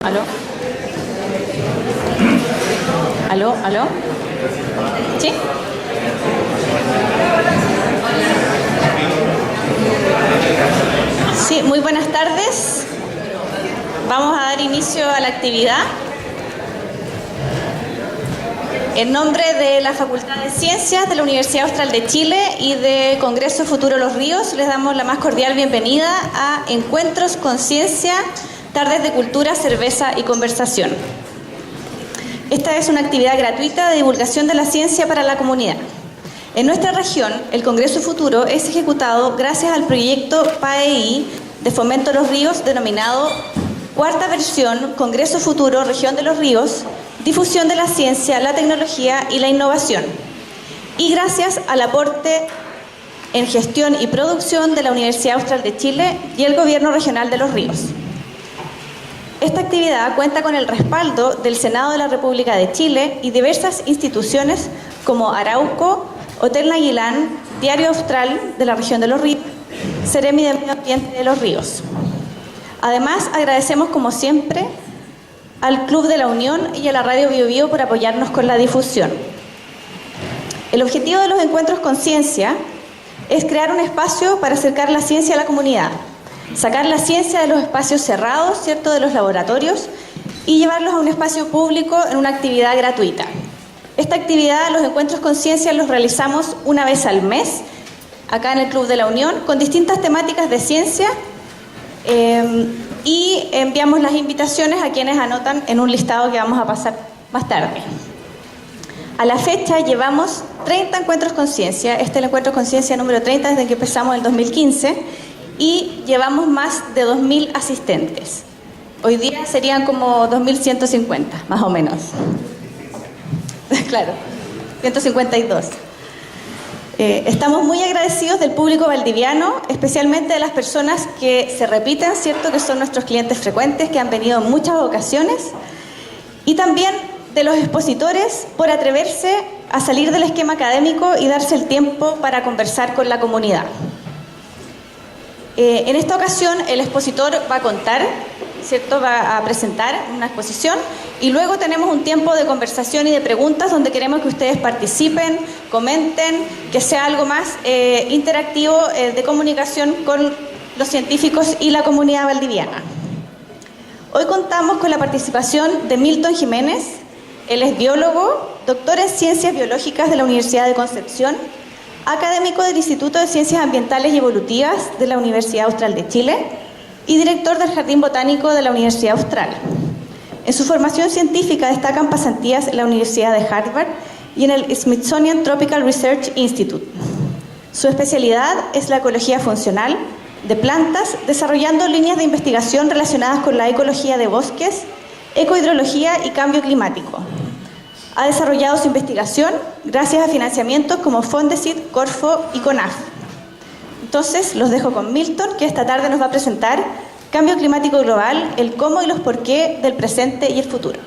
¿Aló? ¿Aló? ¿Aló? ¿Sí? Sí, muy buenas tardes. Vamos a dar inicio a la actividad. En nombre de la Facultad de Ciencias de la Universidad Austral de Chile y de Congreso Futuro Los Ríos, les damos la más cordial bienvenida a Encuentros con Ciencia, Tardes de Cultura, Cerveza y Conversación. Esta es una actividad gratuita de divulgación de la ciencia para la comunidad. En nuestra región, el Congreso Futuro es ejecutado gracias al proyecto PAEI de Fomento Los Ríos, denominado Cuarta Versión Congreso Futuro Región de los Ríos, difusión de la ciencia, la tecnología y la innovación. Y gracias al aporte en gestión y producción de la Universidad Austral de Chile y el Gobierno Regional de Los Ríos. Esta actividad cuenta con el respaldo del Senado de la República de Chile y diversas instituciones como Arauco, Hotel Naguilán, Diario Austral de la Región de Los Ríos, Seremi de Medio Ambiente de Los Ríos. Además, agradecemos como siempre al Club de la Unión y a la Radio Bio Bio por apoyarnos con la difusión. El objetivo de los encuentros con ciencia es crear un espacio para acercar la ciencia a la comunidad, sacar la ciencia de los espacios cerrados, ¿cierto?, de los laboratorios, y llevarlos a un espacio público en una actividad gratuita. Esta actividad, los encuentros con ciencia, los realizamos una vez al mes, acá en el Club de la Unión, con distintas temáticas de ciencia, y enviamos las invitaciones a quienes anotan en un listado que vamos a pasar más tarde. A la fecha llevamos 30 encuentros con ciencia. Este es el encuentro con ciencia número 30 desde que empezamos en el 2015 y llevamos más de 2.000 asistentes. Hoy día serían como 2.150, más o menos. Claro, 152. Estamos muy agradecidos del público valdiviano, especialmente de las personas que se repiten, ¿cierto?, que son nuestros clientes frecuentes, que han venido en muchas ocasiones, y también de los expositores por atreverse a salir del esquema académico y darse el tiempo para conversar con la comunidad. En esta ocasión el expositor va a contar, ¿cierto?, va a presentar una exposición y luego tenemos un tiempo de conversación y de preguntas donde queremos que ustedes participen, comenten, que sea algo más interactivo, de comunicación con los científicos y la comunidad valdiviana. Hoy contamos con la participación de Milton Jiménez. Él es biólogo, doctor en Ciencias Biológicas de la Universidad de Concepción, académico del Instituto de Ciencias Ambientales y Evolutivas de la Universidad Austral de Chile y director del Jardín Botánico de la Universidad Austral. En su formación científica destacan pasantías en la Universidad de Harvard y en el Smithsonian Tropical Research Institute. Su especialidad es la ecología funcional de plantas, desarrollando líneas de investigación relacionadas con la ecología de bosques, ecohidrología y cambio climático. Ha desarrollado su investigación gracias a financiamientos como Fondesit, Corfo y CONAF. Entonces, los dejo con Milton, que esta tarde nos va a presentar Cambio Climático Global, el cómo y los por qué del presente y el futuro.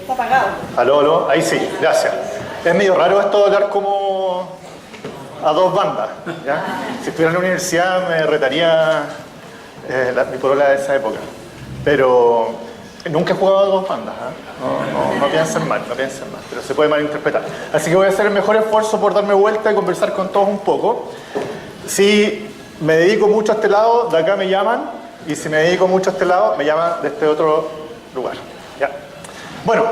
Está apagado. Aló, aló, ahí sí, gracias. Es medio raro esto de hablar como a dos bandas, ¿ya? Si estuviera en la universidad me retaría mi polola de esa época. Pero nunca he jugado a dos bandas, ¿eh? No piensen mal, pero se puede malinterpretar. Así que voy a hacer el mejor esfuerzo por darme vuelta y conversar con todos un poco. Si me dedico mucho a este lado, de acá me llaman, y si me dedico mucho a este lado, me llaman de este otro lugar, ¿ya? Bueno,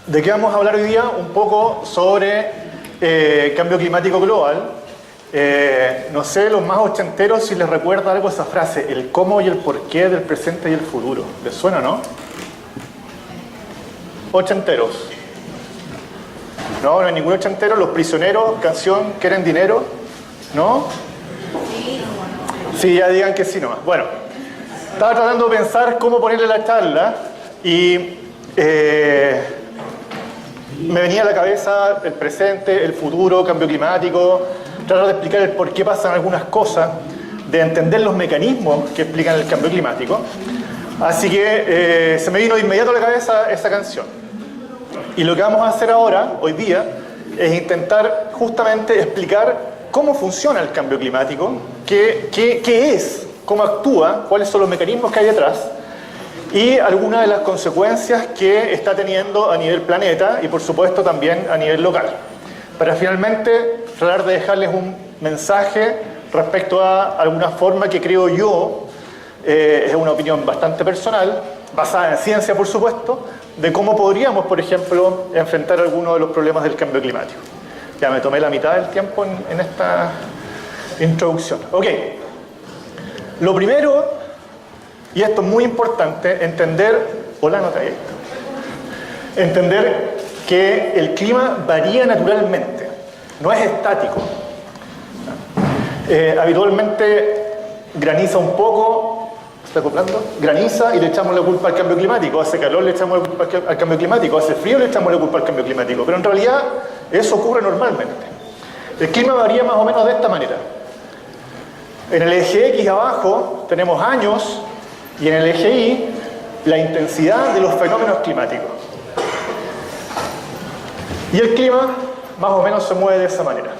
¿de qué vamos a hablar hoy día? Un poco sobre cambio climático global. No sé, los más ochenteros, si les recuerda algo esa frase, el cómo y el porqué del presente y el futuro. ¿Les suena, no? Ochenteros. No hay ningún ochentero. Los Prisioneros, canción, ¿quieren dinero? ¿No? Sí, ya digan que sí nomás. Bueno, estaba tratando de pensar cómo ponerle la charla y me venía a la cabeza el presente, el futuro, cambio climático, tratar de explicar el por qué pasan algunas cosas, de entender los mecanismos que explican el cambio climático. Así que se me vino de inmediato a la cabeza esa canción. Y lo que vamos a hacer ahora, hoy día, es intentar justamente explicar cómo funciona el cambio climático, qué es, cómo actúa, cuáles son los mecanismos que hay detrás y algunas de las consecuencias que está teniendo a nivel planeta y por supuesto también a nivel local. Para finalmente tratar de dejarles un mensaje respecto a alguna forma que creo yo, es una opinión bastante personal, basada en ciencia por supuesto, de cómo podríamos, por ejemplo, enfrentar algunos de los problemas del cambio climático. Ya me tomé la mitad del tiempo en esta introducción. Ok. Lo primero, y esto es muy importante, entender que el clima varía naturalmente, no es estático. Habitualmente graniza un poco, ¿está acoplando? Graniza y le echamos la culpa al cambio climático, hace calor le echamos la culpa al cambio climático, hace frío le echamos la culpa al cambio climático, pero en realidad eso ocurre normalmente. El clima varía más o menos de esta manera. En el eje X abajo tenemos años y en el eje Y la intensidad de los fenómenos climáticos. Y el clima más o menos se mueve de esa manera.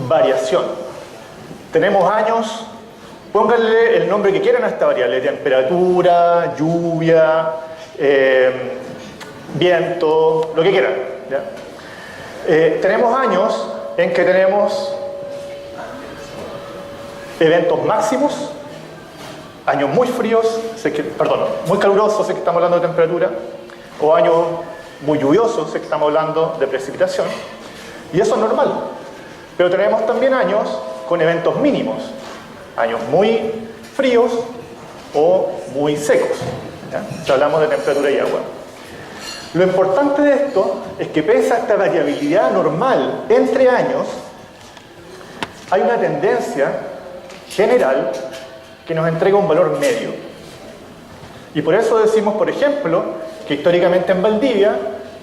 Variación. Tenemos años, pónganle el nombre que quieran a esta variable, temperatura, lluvia, viento, lo que quieran, ¿ya? Tenemos años en que tenemos eventos máximos, años muy fríos, muy calurosos, sé que estamos hablando de temperatura, o años muy lluviosos, sé que estamos hablando de precipitación, y eso es normal. Pero tenemos también años con eventos mínimos, años muy fríos o muy secos, ¿ya? Si hablamos de temperatura y agua. Lo importante de esto es que pese a esta variabilidad normal entre años, hay una tendencia general que nos entrega un valor medio. Y por eso decimos, por ejemplo, que históricamente en Valdivia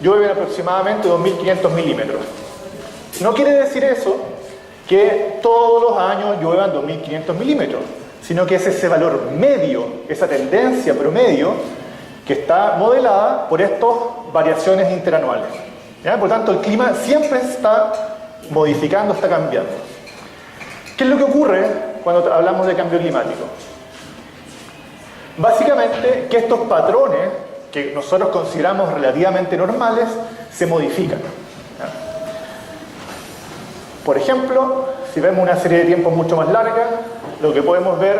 llueven aproximadamente 2.500 milímetros. No quiere decir eso que todos los años lluevan 2.500 milímetros, sino que es ese valor medio, esa tendencia promedio, que está modelada por estas variaciones interanuales. ¿Ya? Por tanto, el clima siempre está modificando, está cambiando. ¿Qué es lo que ocurre cuando hablamos de cambio climático? Básicamente, que estos patrones que nosotros consideramos relativamente normales se modifican. ¿Ya? Por ejemplo, si vemos una serie de tiempos mucho más larga, lo que podemos ver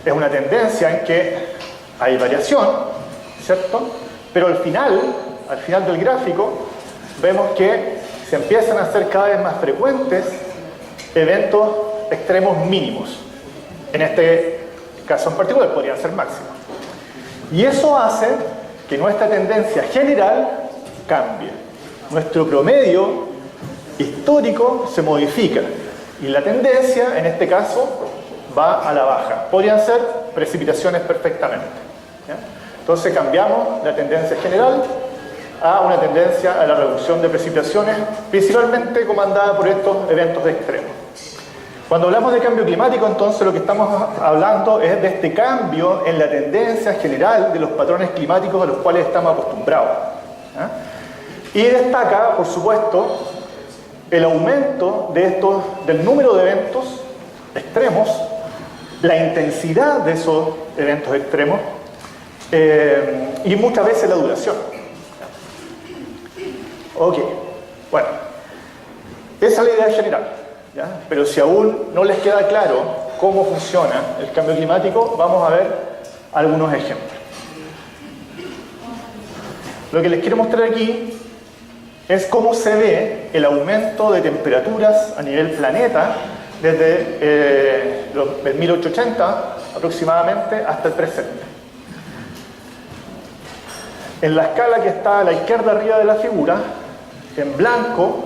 es una tendencia en que hay variación, ¿cierto? Pero al final del gráfico, vemos que se empiezan a hacer cada vez más frecuentes eventos extremos mínimos. En este caso en particular podrían ser máximos. Y eso hace que nuestra tendencia general cambie. Nuestro promedio histórico se modifica. Y la tendencia, en este caso, va a la baja. Podrían ser precipitaciones perfectamente. ¿Ya? Entonces cambiamos la tendencia general a una tendencia a la reducción de precipitaciones, principalmente comandada por estos eventos extremos. Cuando hablamos de cambio climático, entonces lo que estamos hablando es de este cambio en la tendencia general de los patrones climáticos a los cuales estamos acostumbrados. ¿Ya? Y destaca, por supuesto, el aumento del número de eventos extremos, la intensidad de esos eventos extremos y muchas veces la duración. Ok, bueno, esa es la idea general, ¿ya? Pero si aún no les queda claro cómo funciona el cambio climático, vamos a ver algunos ejemplos. Lo que les quiero mostrar aquí es cómo se ve el aumento de temperaturas a nivel planeta desde el 1880 aproximadamente hasta el presente. En la escala que está a la izquierda arriba de la figura, en blanco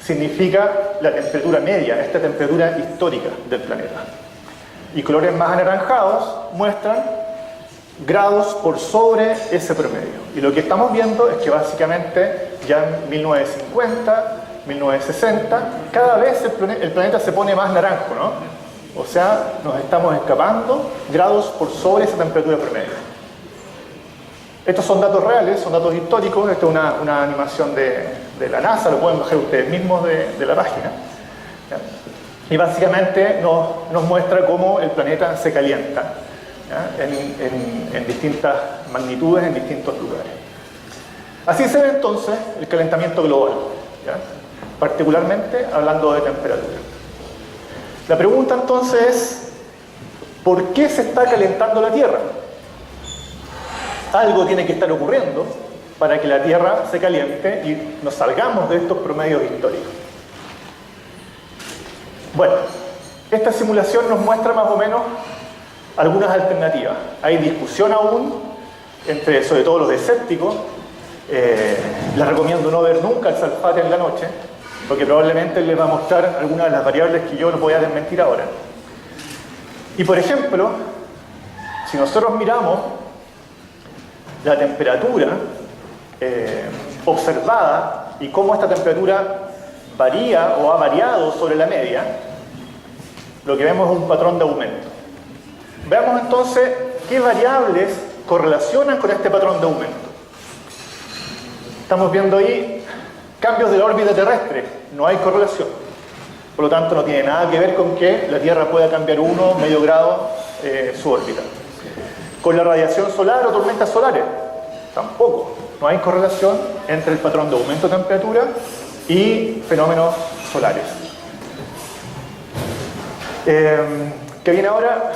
significa la temperatura media, esta temperatura histórica del planeta. Y colores más anaranjados muestran grados por sobre ese promedio. Y lo que estamos viendo es que básicamente ya en 1950, 1960, cada vez el planeta se pone más naranjo, ¿no? O sea, nos estamos escapando grados por sobre esa temperatura promedio. Estos son datos reales, son datos históricos. Esta es una animación de la NASA, lo pueden bajar ustedes mismos de la página. ¿Ya? Y básicamente nos muestra cómo el planeta se calienta, ¿ya? En distintas magnitudes, en distintos lugares. Así se ve entonces el calentamiento global, ¿ya? Particularmente hablando de temperatura. La pregunta entonces es, ¿por qué se está calentando la Tierra? Algo tiene que estar ocurriendo para que la Tierra se caliente y nos salgamos de estos promedios históricos. Bueno, esta simulación nos muestra más o menos algunas alternativas. Hay discusión aún entre, sobre todo los escépticos. Les recomiendo no ver nunca el Salfate en la noche, porque probablemente les va a mostrar algunas de las variables que yo no voy a desmentir ahora. Y por ejemplo, si nosotros miramos la temperatura observada y cómo esta temperatura varía o ha variado sobre la media, lo que vemos es un patrón de aumento. Veamos entonces qué variables correlacionan con este patrón de aumento. Estamos viendo ahí cambios de la órbita terrestre, no hay correlación. Por lo tanto, no tiene nada que ver con que la Tierra pueda cambiar medio grado su órbita. Con la radiación solar o tormentas solares, tampoco. No hay correlación entre el patrón de aumento de temperatura y fenómenos solares. ¿Qué viene ahora?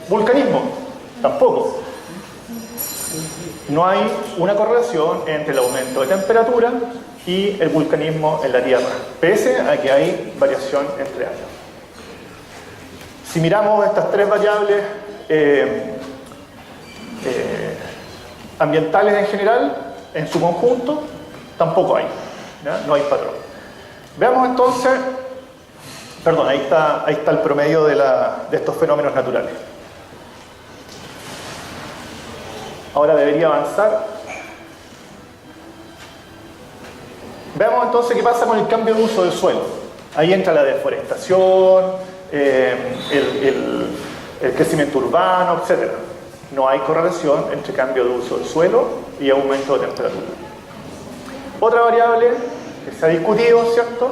Vulcanismo, tampoco. No hay una correlación entre el aumento de temperatura y el vulcanismo en la Tierra, pese a que hay variación entre años. Si miramos estas tres variables ambientales en general, en su conjunto, tampoco hay, ¿ya? No hay patrón. Veamos entonces, perdón, ahí está el promedio de estos fenómenos naturales. Ahora debería avanzar. Veamos entonces qué pasa con el cambio de uso del suelo. Ahí entra la deforestación, el crecimiento urbano, etc. No hay correlación entre cambio de uso del suelo y aumento de temperatura. Otra variable que se ha discutido, ¿cierto?,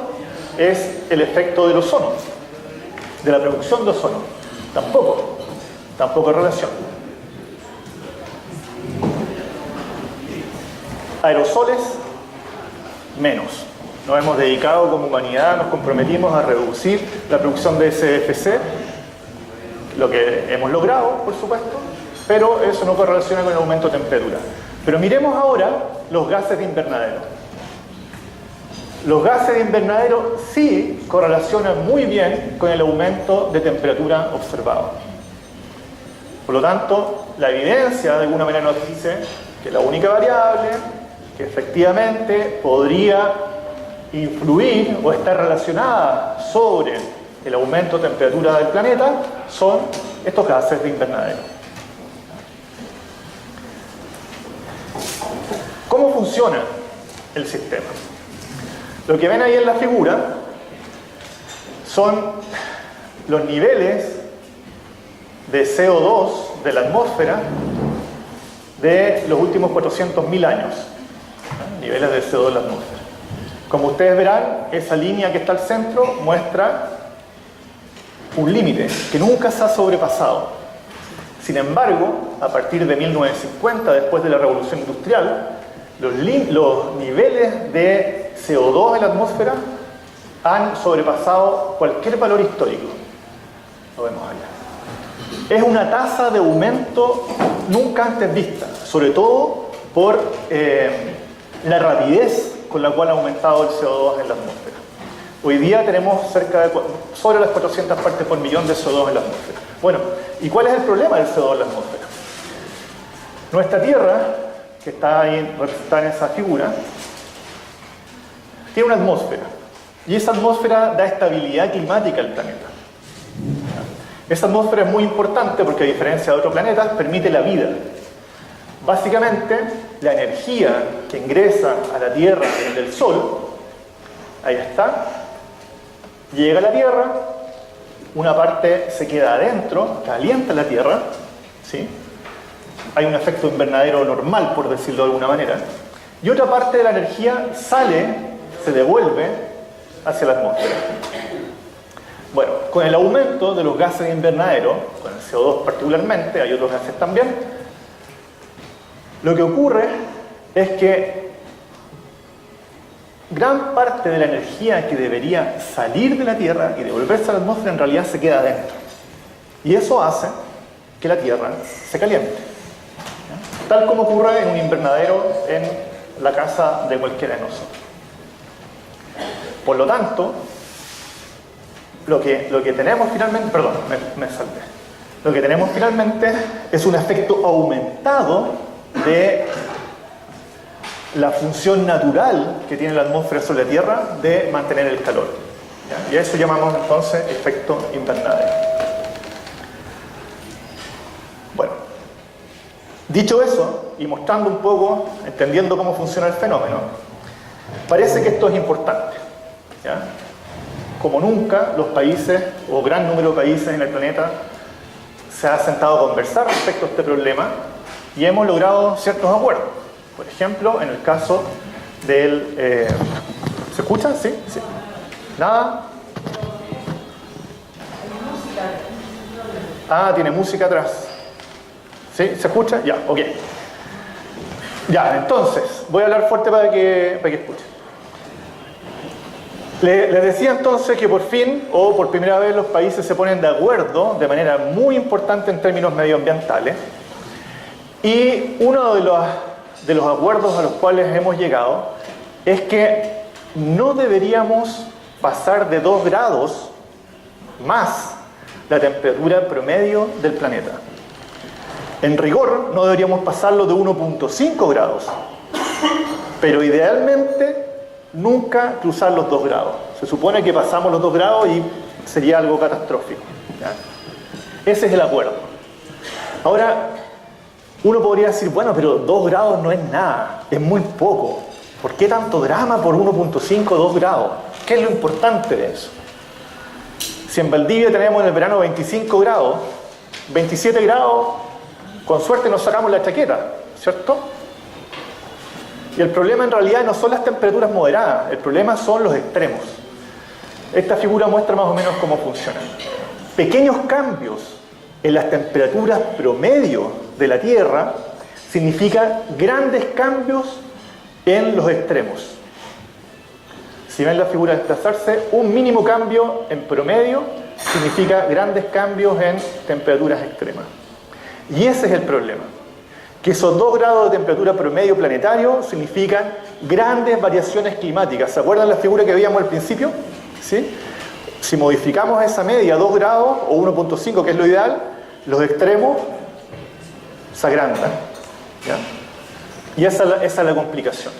es el efecto del ozono, de la producción de ozono. Tampoco hay relación. Aerosoles, menos. Nos hemos dedicado como humanidad, nos comprometimos a reducir la producción de SFC, lo que hemos logrado, por supuesto, pero eso no correlaciona con el aumento de temperatura. Pero miremos ahora los gases de invernadero. Los gases de invernadero sí correlacionan muy bien con el aumento de temperatura observado. Por lo tanto, la evidencia de alguna manera nos dice que la única variable que efectivamente podría influir o estar relacionada sobre el aumento de temperatura del planeta son estos gases de invernadero. ¿Cómo funciona el sistema? Lo que ven ahí en la figura son los niveles de CO2 de la atmósfera de los últimos 400.000 años. Niveles de CO2 de la atmósfera. Como ustedes verán, esa línea que está al centro muestra un límite que nunca se ha sobrepasado. Sin embargo, a partir de 1950, después de la Revolución Industrial, los niveles de CO2 en la atmósfera han sobrepasado cualquier valor histórico. Lo vemos allá. Es una tasa de aumento nunca antes vista, sobre todo por la rapidez con la cual ha aumentado el CO2 en la atmósfera. Hoy día tenemos sobre las 400 partes por millón de CO2 en la atmósfera. Bueno, ¿y cuál es el problema del CO2 en la atmósfera? Nuestra Tierra, que está ahí representada en esa figura, tiene una atmósfera. Y esa atmósfera da estabilidad climática al planeta. Esa atmósfera es muy importante porque, a diferencia de otros planetas, permite la vida. Básicamente, la energía que ingresa a la Tierra del Sol, ahí está, llega a la Tierra, una parte se queda adentro, calienta la Tierra, ¿sí? Hay un efecto invernadero normal, por decirlo de alguna manera, y otra parte de la energía sale, se devuelve hacia la atmósfera. Bueno, con el aumento de los gases de invernadero, con el CO2 particularmente, hay otros gases también, lo que ocurre es que gran parte de la energía que debería salir de la Tierra y devolverse a la atmósfera en realidad se queda adentro. Y eso hace que la Tierra se caliente. Tal como ocurre en un invernadero en la casa de cualquiera de nosotros. Por lo tanto, lo que tenemos finalmente, perdón, me salté. Lo que tenemos finalmente es un efecto aumentado de la función natural que tiene la atmósfera sobre la Tierra de mantener el calor. ¿Ya? Y a eso llamamos entonces efecto invernadero. Bueno, dicho eso, y mostrando un poco, entendiendo cómo funciona el fenómeno, parece que esto es importante. ¿Ya? Como nunca, los países, o gran número de países en el planeta, se ha sentado a conversar respecto a este problema y hemos logrado ciertos acuerdos. Por ejemplo, en el caso del... ¿se escucha? ¿Sí? ¿Sí? ¿Nada? Ah, tiene música atrás. ¿Sí? ¿Se escucha? Ya, ok. Ya, entonces, voy a hablar fuerte para que escuchen. Les decía entonces que por fin, o por primera vez, los países se ponen de acuerdo de manera muy importante en términos medioambientales. Y uno de los acuerdos a los cuales hemos llegado es que no deberíamos pasar de 2 grados más la temperatura promedio del planeta. En rigor, no deberíamos pasarlo de 1.5 grados, pero idealmente nunca cruzar los 2 grados. Se supone que pasamos los 2 grados y sería algo catastrófico. ¿Ya? Ese es el acuerdo. Ahora, uno podría decir, bueno, pero 2 grados no es nada, es muy poco. ¿Por qué tanto drama por 1.5 o 2 grados? ¿Qué es lo importante de eso? Si en Valdivia tenemos en el verano 25 grados, 27 grados, con suerte nos sacamos la chaqueta, ¿cierto? Y el problema en realidad no son las temperaturas moderadas, el problema son los extremos. Esta figura muestra más o menos cómo funciona. Pequeños cambios en las temperaturas promedio de la Tierra significa grandes cambios en los extremos. Si ven la figura desplazarse, un mínimo cambio en promedio significa grandes cambios en temperaturas extremas. Y ese es el problema. Que esos 2 grados de temperatura promedio planetario significan grandes variaciones climáticas. ¿Se acuerdan la figura que veíamos al principio? ¿Sí? Si modificamos esa media a 2 grados o 1.5, que es lo ideal, los extremos se agrandan. ¿Ya? Y esa es la complicación.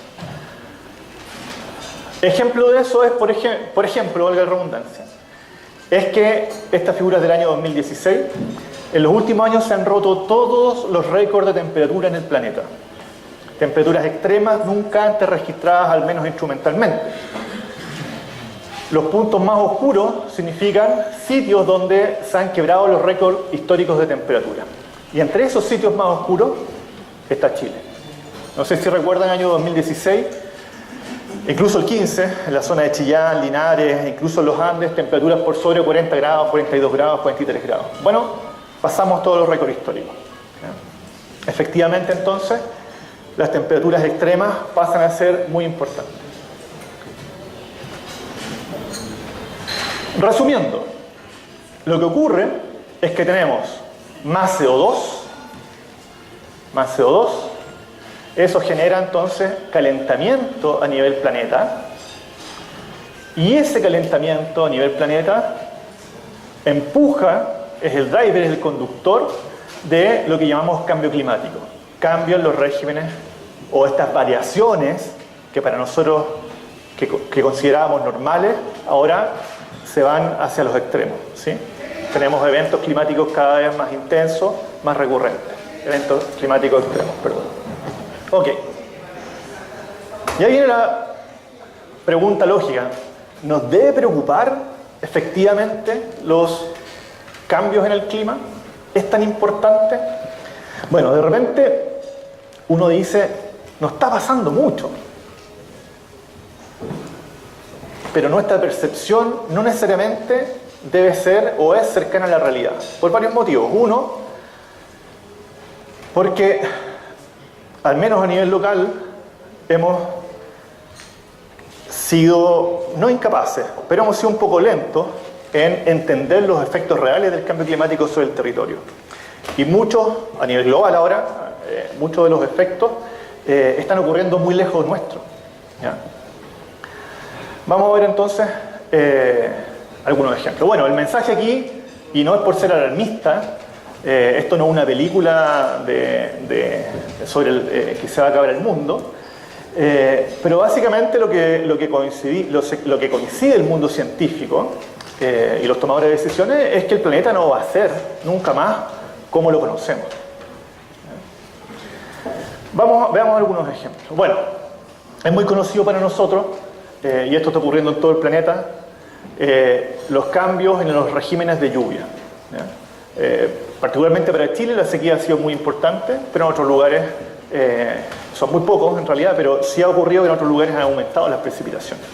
Ejemplo de eso es, por ejemplo, valga la redundancia, es que esta figura es del año 2016. En los últimos años se han roto todos los récords de temperatura en el planeta. Temperaturas extremas nunca antes registradas, al menos instrumentalmente. Los puntos más oscuros significan sitios donde se han quebrado los récords históricos de temperatura. Y entre esos sitios más oscuros está Chile. No sé si recuerdan el año 2016, incluso el 15, en la zona de Chillán, Linares, incluso en los Andes, temperaturas por sobre 40 grados, 42 grados, 43 grados. Bueno, pasamos todos los récords históricos. ¿Ya? Efectivamente, entonces, las temperaturas extremas pasan a ser muy importantes. Resumiendo, lo que ocurre es que tenemos más CO2, eso genera entonces calentamiento a nivel planeta, y ese calentamiento a nivel planeta empuja, es el driver, es el conductor de lo que llamamos cambio climático. Cambio en los regímenes o estas variaciones que para nosotros que considerábamos normales, ahora se van hacia los extremos. ¿Sí? Tenemos eventos climáticos cada vez más intensos, más recurrentes. Eventos climáticos extremos, perdón. Ok. Y ahí viene la pregunta lógica. ¿Nos debe preocupar efectivamente los cambios en el clima es tan importante? Bueno, de repente uno dice, no está pasando mucho. Pero nuestra percepción no necesariamente debe ser o es cercana a la realidad, por varios motivos. Uno, porque al menos a nivel local hemos sido, no incapaces, pero hemos sido un poco lentos en entender los efectos reales del cambio climático sobre el territorio. Y muchos, a nivel global ahora, muchos de los efectos están ocurriendo muy lejos nuestro, ¿ya? Vamos a ver entonces algunos ejemplos. Bueno, el mensaje aquí, y no es por ser alarmista, esto no es una película sobre que se va a acabar el mundo, pero básicamente lo que coincide el mundo científico y los tomadores de decisiones es que el planeta no va a ser nunca más como lo conocemos. Veamos algunos ejemplos. Bueno, es muy conocido para nosotros, y esto está ocurriendo en todo el planeta, los cambios en los regímenes de lluvia, ¿ya? Particularmente para Chile la sequía ha sido muy importante, pero en otros lugares son muy pocos en realidad, pero sí ha ocurrido que en otros lugares han aumentado las precipitaciones.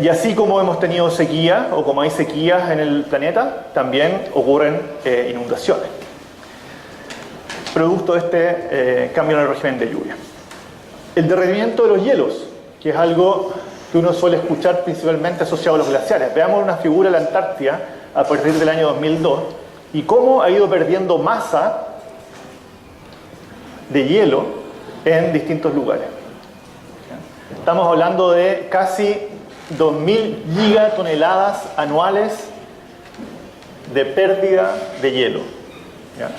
Y así como hemos tenido sequía, o como hay sequías en el planeta, también ocurren inundaciones, producto de este cambio en el régimen de lluvia. El derretimiento de los hielos, que es algo que uno suele escuchar principalmente asociado a los glaciares. Veamos una figura de la Antártida a partir del año 2002 y cómo ha ido perdiendo masa de hielo en distintos lugares. Estamos hablando de casi 2.000 gigatoneladas anuales de pérdida de hielo, ¿ya?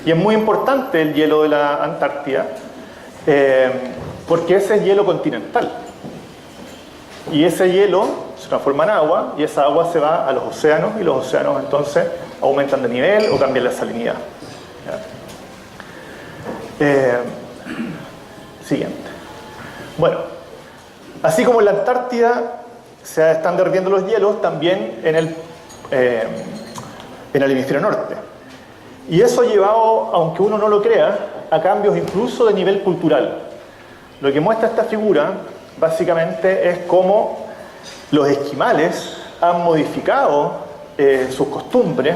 Y es muy importante el hielo de la Antártida porque ese es hielo continental. Y ese hielo se transforma en agua y esa agua se va a los océanos y los océanos entonces aumentan de nivel o cambian la salinidad. Siguiente. Bueno, así como en la Antártida se están derritiendo los hielos, también en el hemisferio norte. Y eso ha llevado, aunque uno no lo crea, a cambios incluso de nivel cultural. Lo que muestra esta figura básicamente es cómo los esquimales han modificado sus costumbres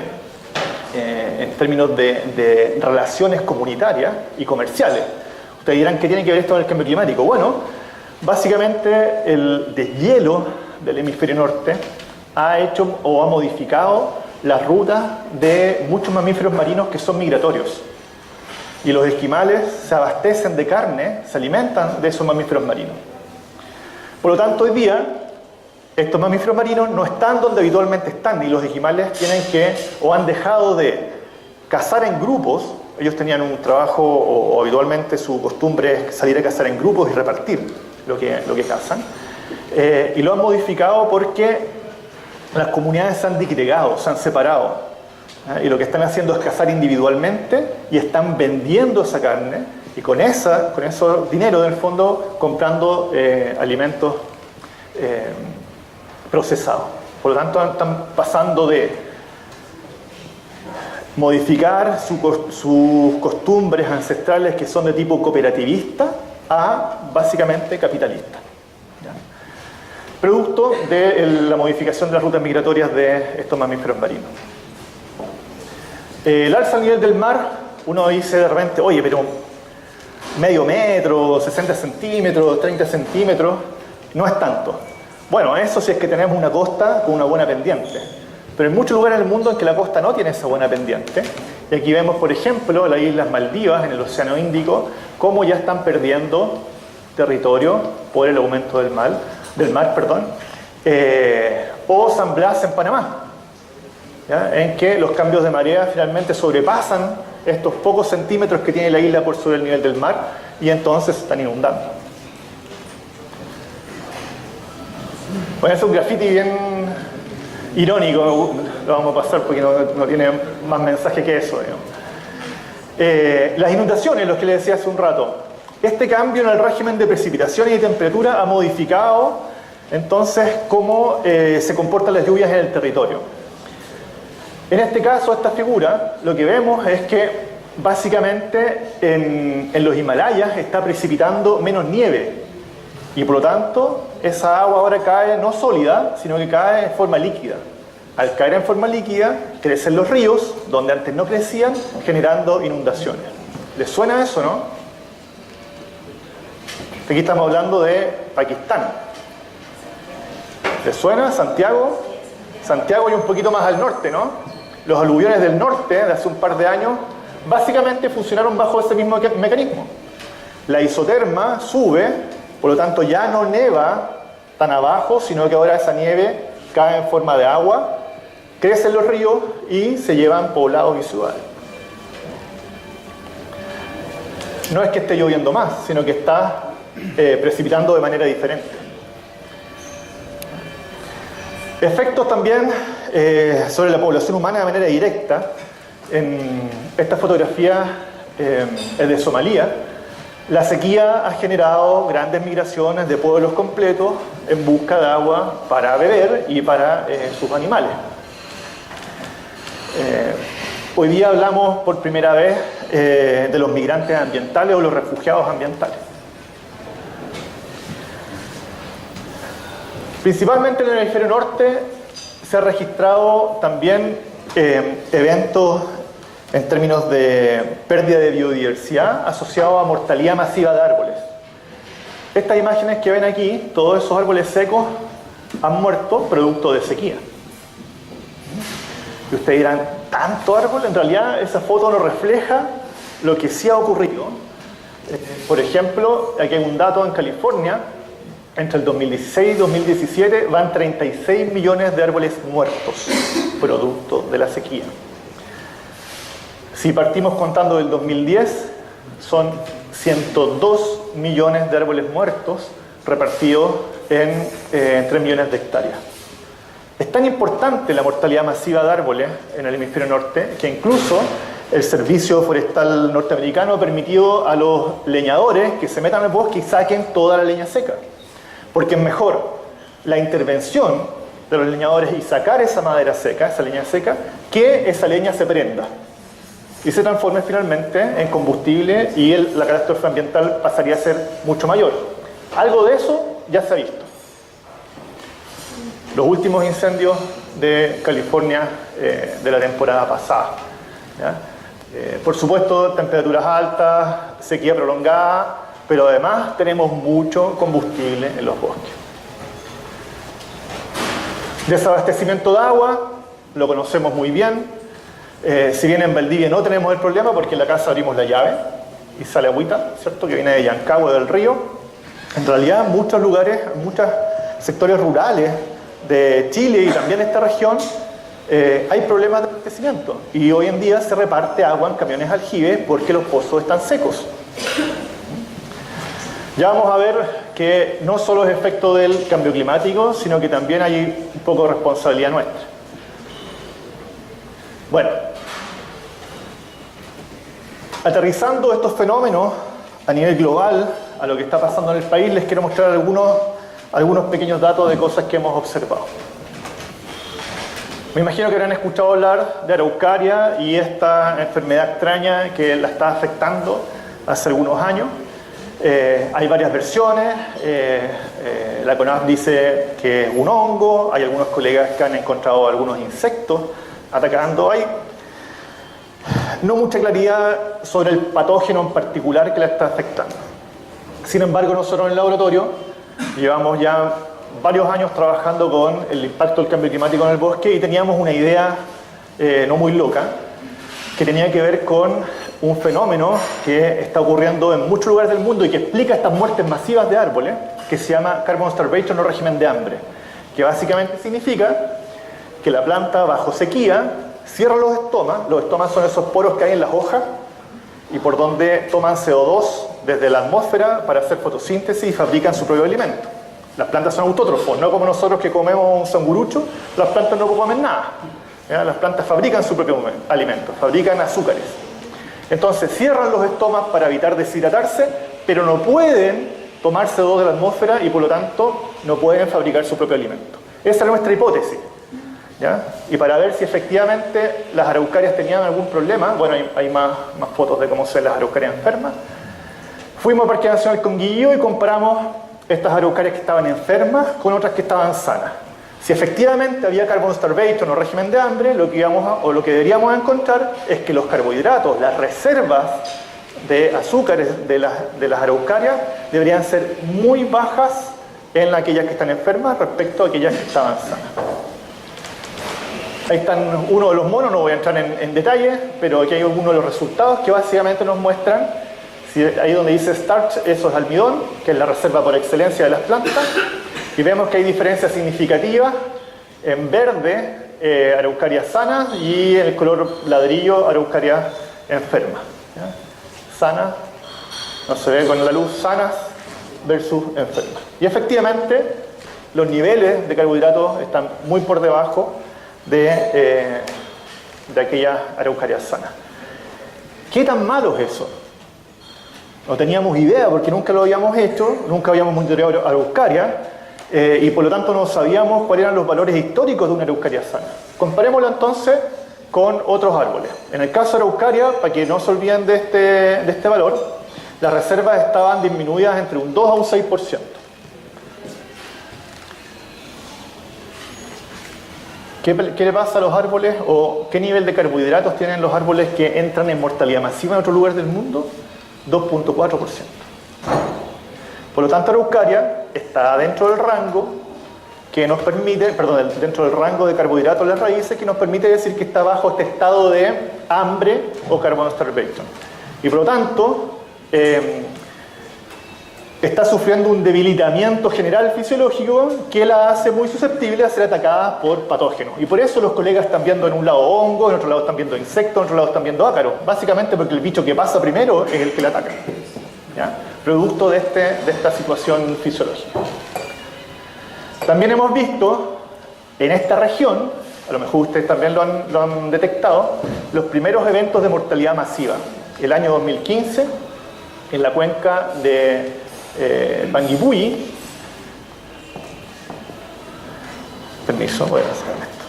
en términos de relaciones comunitarias y comerciales. Ustedes dirán, ¿qué tiene que ver esto con el cambio climático? Bueno, básicamente el deshielo del hemisferio norte ha hecho o ha modificado las rutas de muchos mamíferos marinos que son migratorios. Y los esquimales se abastecen de carne, se alimentan de esos mamíferos marinos. Por lo tanto, hoy día, estos mamíferos marinos no están donde habitualmente están y los esquimales tienen que, o han dejado de cazar en grupos. Ellos tenían un trabajo, o habitualmente su costumbre es salir a cazar en grupos y repartir lo que cazan. Y lo han modificado porque las comunidades se han disgregado, se han separado. Y lo que están haciendo es cazar individualmente y están vendiendo esa carne y con ese dinero del fondo comprando alimentos procesados. Por lo tanto, están pasando de modificar sus costumbres ancestrales que son de tipo cooperativista a básicamente capitalista, ¿ya? Producto de la modificación de las rutas migratorias de estos mamíferos marinos. El alza al nivel del mar, uno dice de repente, oye, pero medio metro, 60 centímetros, 30 centímetros, no es tanto. Bueno, eso si es que tenemos una costa con una buena pendiente. Pero hay muchos lugares del mundo en que la costa no tiene esa buena pendiente. Y aquí vemos, por ejemplo, las Islas Maldivas en el Océano Índico, cómo ya están perdiendo territorio por el aumento del mar, o San Blas en Panamá, ¿ya? En que los cambios de marea finalmente sobrepasan estos pocos centímetros que tiene la isla por sobre el nivel del mar y entonces se están inundando. Bueno, es un graffiti bien irónico, lo vamos a pasar porque no tiene más mensaje que eso, digamos. Las inundaciones, los que les decía hace un rato. Este cambio en el régimen de precipitaciones y temperatura ha modificado entonces cómo se comportan las lluvias en el territorio. En este caso, esta figura, lo que vemos es que básicamente en los Himalayas está precipitando menos nieve y por lo tanto esa agua ahora cae no sólida, sino que cae en forma líquida. Al caer en forma líquida, crecen los ríos, donde antes no crecían, generando inundaciones. ¿Les suena eso, no? Aquí estamos hablando de Pakistán. ¿Les suena? Santiago. Santiago y un poquito más al norte, ¿no? Los aluviones del norte, de hace un par de años, básicamente funcionaron bajo ese mismo mecanismo. La isoterma sube, por lo tanto ya no neva tan abajo, sino que ahora esa nieve cae en forma de agua, crecen los ríos y se llevan poblados y ciudades. No es que esté lloviendo más, sino que está precipitando de manera diferente. Efectos también sobre la población humana de manera directa. En esta fotografía es de Somalia. La sequía ha generado grandes migraciones de pueblos completos en busca de agua para beber y para sus animales. Hoy día hablamos por primera vez de los migrantes ambientales o los refugiados ambientales. Principalmente en el hemisferio norte se ha registrado también eventos en términos de pérdida de biodiversidad asociados a mortalidad masiva de árboles. Estas imágenes que ven aquí, todos esos árboles secos han muerto producto de sequía. Y ustedes dirán, ¿tanto árbol? En realidad esa foto no refleja lo que sí ha ocurrido. Por ejemplo, aquí hay un dato en California. Entre el 2016 y 2017 van 36 millones de árboles muertos, producto de la sequía. Si partimos contando del 2010, son 102 millones de árboles muertos repartidos en 3 millones de hectáreas. Es tan importante la mortalidad masiva de árboles en el hemisferio norte que incluso el Servicio Forestal norteamericano ha permitido a los leñadores que se metan al bosque y saquen toda la leña seca. Porque es mejor la intervención de los leñadores y sacar esa madera seca, esa leña seca, que esa leña se prenda y se transforme finalmente en combustible y la catástrofe ambiental pasaría a ser mucho mayor. Algo de eso ya se ha visto. Los últimos incendios de California de la temporada pasada. Por supuesto, temperaturas altas, sequía prolongada, pero además tenemos mucho combustible en los bosques. Desabastecimiento de agua, lo conocemos muy bien. Si bien en Valdivia no tenemos el problema porque en la casa abrimos la llave y sale agüita, ¿cierto? Que viene de Yancagua, del río. En realidad, en muchos lugares, en muchos sectores rurales de Chile y también de esta región, hay problemas de abastecimiento. Y hoy en día se reparte agua en camiones aljibes porque los pozos están secos. Ya vamos a ver que no solo es efecto del cambio climático, sino que también hay un poco de responsabilidad nuestra. Bueno, aterrizando estos fenómenos a nivel global, a lo que está pasando en el país, les quiero mostrar algunos pequeños datos de cosas que hemos observado. Me imagino que habrán escuchado hablar de araucaria y esta enfermedad extraña que la está afectando hace algunos años. Hay varias versiones. La CONAF dice que es un hongo. Hay algunos colegas que han encontrado algunos insectos atacando. Hay no mucha claridad sobre el patógeno en particular que la está afectando. Sin embargo, nosotros en el laboratorio llevamos ya varios años trabajando con el impacto del cambio climático en el bosque y teníamos una idea no muy loca que tenía que ver con un fenómeno que está ocurriendo en muchos lugares del mundo y que explica estas muertes masivas de árboles, que se llama carbon starvation o régimen de hambre, que básicamente significa que la planta bajo sequía cierra los estomas son esos poros que hay en las hojas y por donde toman CO2 desde la atmósfera para hacer fotosíntesis y fabrican su propio alimento. Las plantas son autótrofos, no como nosotros que comemos un sangurucho, las plantas no comen nada. ¿Ya? Las plantas fabrican su propio alimento, fabrican azúcares. Entonces cierran los estomas para evitar deshidratarse, pero no pueden tomar CO2 de la atmósfera y por lo tanto no pueden fabricar su propio alimento. Esa es nuestra hipótesis. ¿ya? Y para ver si efectivamente las araucarias tenían algún problema, bueno, hay más fotos de cómo se ven las araucarias enfermas. Fuimos al Parque Nacional Conguillío y comparamos estas araucarias que estaban enfermas con otras que estaban sanas. Si efectivamente había carbon starvation o régimen de hambre, lo que deberíamos encontrar es que los carbohidratos, las reservas de azúcares de las araucarias deberían ser muy bajas en aquellas que están enfermas respecto a aquellas que estaban sanas. Ahí están uno de los monos, no voy a entrar en detalle, pero aquí hay uno de los resultados que básicamente nos muestran, ahí donde dice starch, eso es almidón, que es la reserva por excelencia de las plantas, y vemos que hay diferencias significativas en verde, araucarias sanas, y en el color ladrillo, araucarias enfermas. ¿Ya? Sanas, no se ve con la luz, sanas versus enfermas. Y efectivamente, los niveles de carbohidratos están muy por debajo de aquellas araucarias sanas. ¿Qué tan malo es eso? No teníamos idea porque nunca lo habíamos hecho, nunca habíamos monitoreado araucaria y por lo tanto no sabíamos cuáles eran los valores históricos de una araucaria sana. Comparémoslo entonces con otros árboles. En el caso de araucaria, para que no se olviden de este valor, las reservas estaban disminuidas entre un 2 a un 6%. ¿Qué le pasa a los árboles o qué nivel de carbohidratos tienen los árboles que entran en mortalidad masiva en otro lugar del mundo? 2.4%. Por lo tanto, araucaria está dentro del rango que nos permite, dentro del rango de carbohidratos de las raíces que nos permite decir que está bajo este estado de hambre o carbon starvation. Y por lo tanto, está sufriendo un debilitamiento general fisiológico que la hace muy susceptible a ser atacada por patógenos. Y por eso los colegas están viendo en un lado hongos, en otro lado están viendo insectos, en otro lado están viendo ácaros. Básicamente porque el bicho que pasa primero es el que la ataca. ¿Ya? Producto de esta situación fisiológica. También hemos visto en esta región, a lo mejor ustedes también lo han detectado, los primeros eventos de mortalidad masiva. El año 2015, en la cuenca de Panguipulli. Permiso, voy a hacer esto.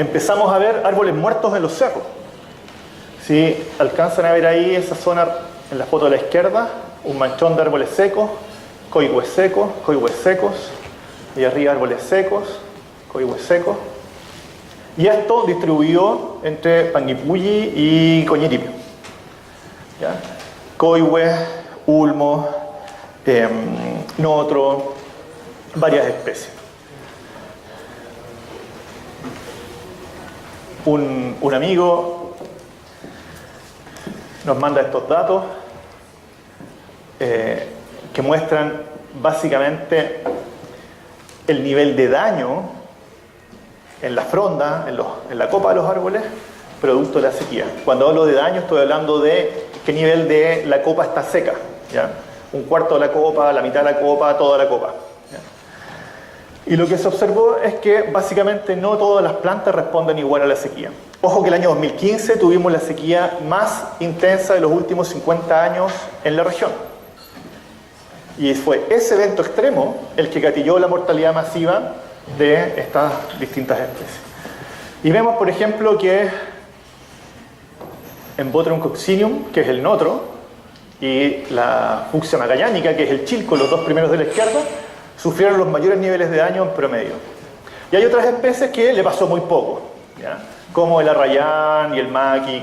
Empezamos a ver árboles muertos en los cerros. Si alcanzan a ver ahí esa zona en la foto de la izquierda, un manchón de árboles secos, coigües secos, y arriba árboles secos, coigües secos. Y esto distribuido entre Panguipulli y Coñiripio. ¿Ya? Coihue, ulmo, notro, varias especies. Un amigo nos manda estos datos que muestran básicamente el nivel de daño en la fronda, en la copa de los árboles, producto de la sequía. Cuando hablo de daño estoy hablando de qué nivel de la copa está seca, ¿ya? Un cuarto de la copa, la mitad de la copa, toda la copa, ¿ya? Y lo que se observó es que básicamente no todas las plantas responden igual a la sequía. Ojo que el año 2015 tuvimos la sequía más intensa de los últimos 50 años en la región. Y fue ese evento extremo el que gatilló la mortalidad masiva de estas distintas especies. Y vemos, por ejemplo, que en Botrytis coccineum, que es el notro, y la Fucsia magallánica, que es el chilco, los dos primeros de la izquierda, sufrieron los mayores niveles de daño en promedio. Y hay otras especies que le pasó muy poco, ¿ya? Como el arrayán y el maqui,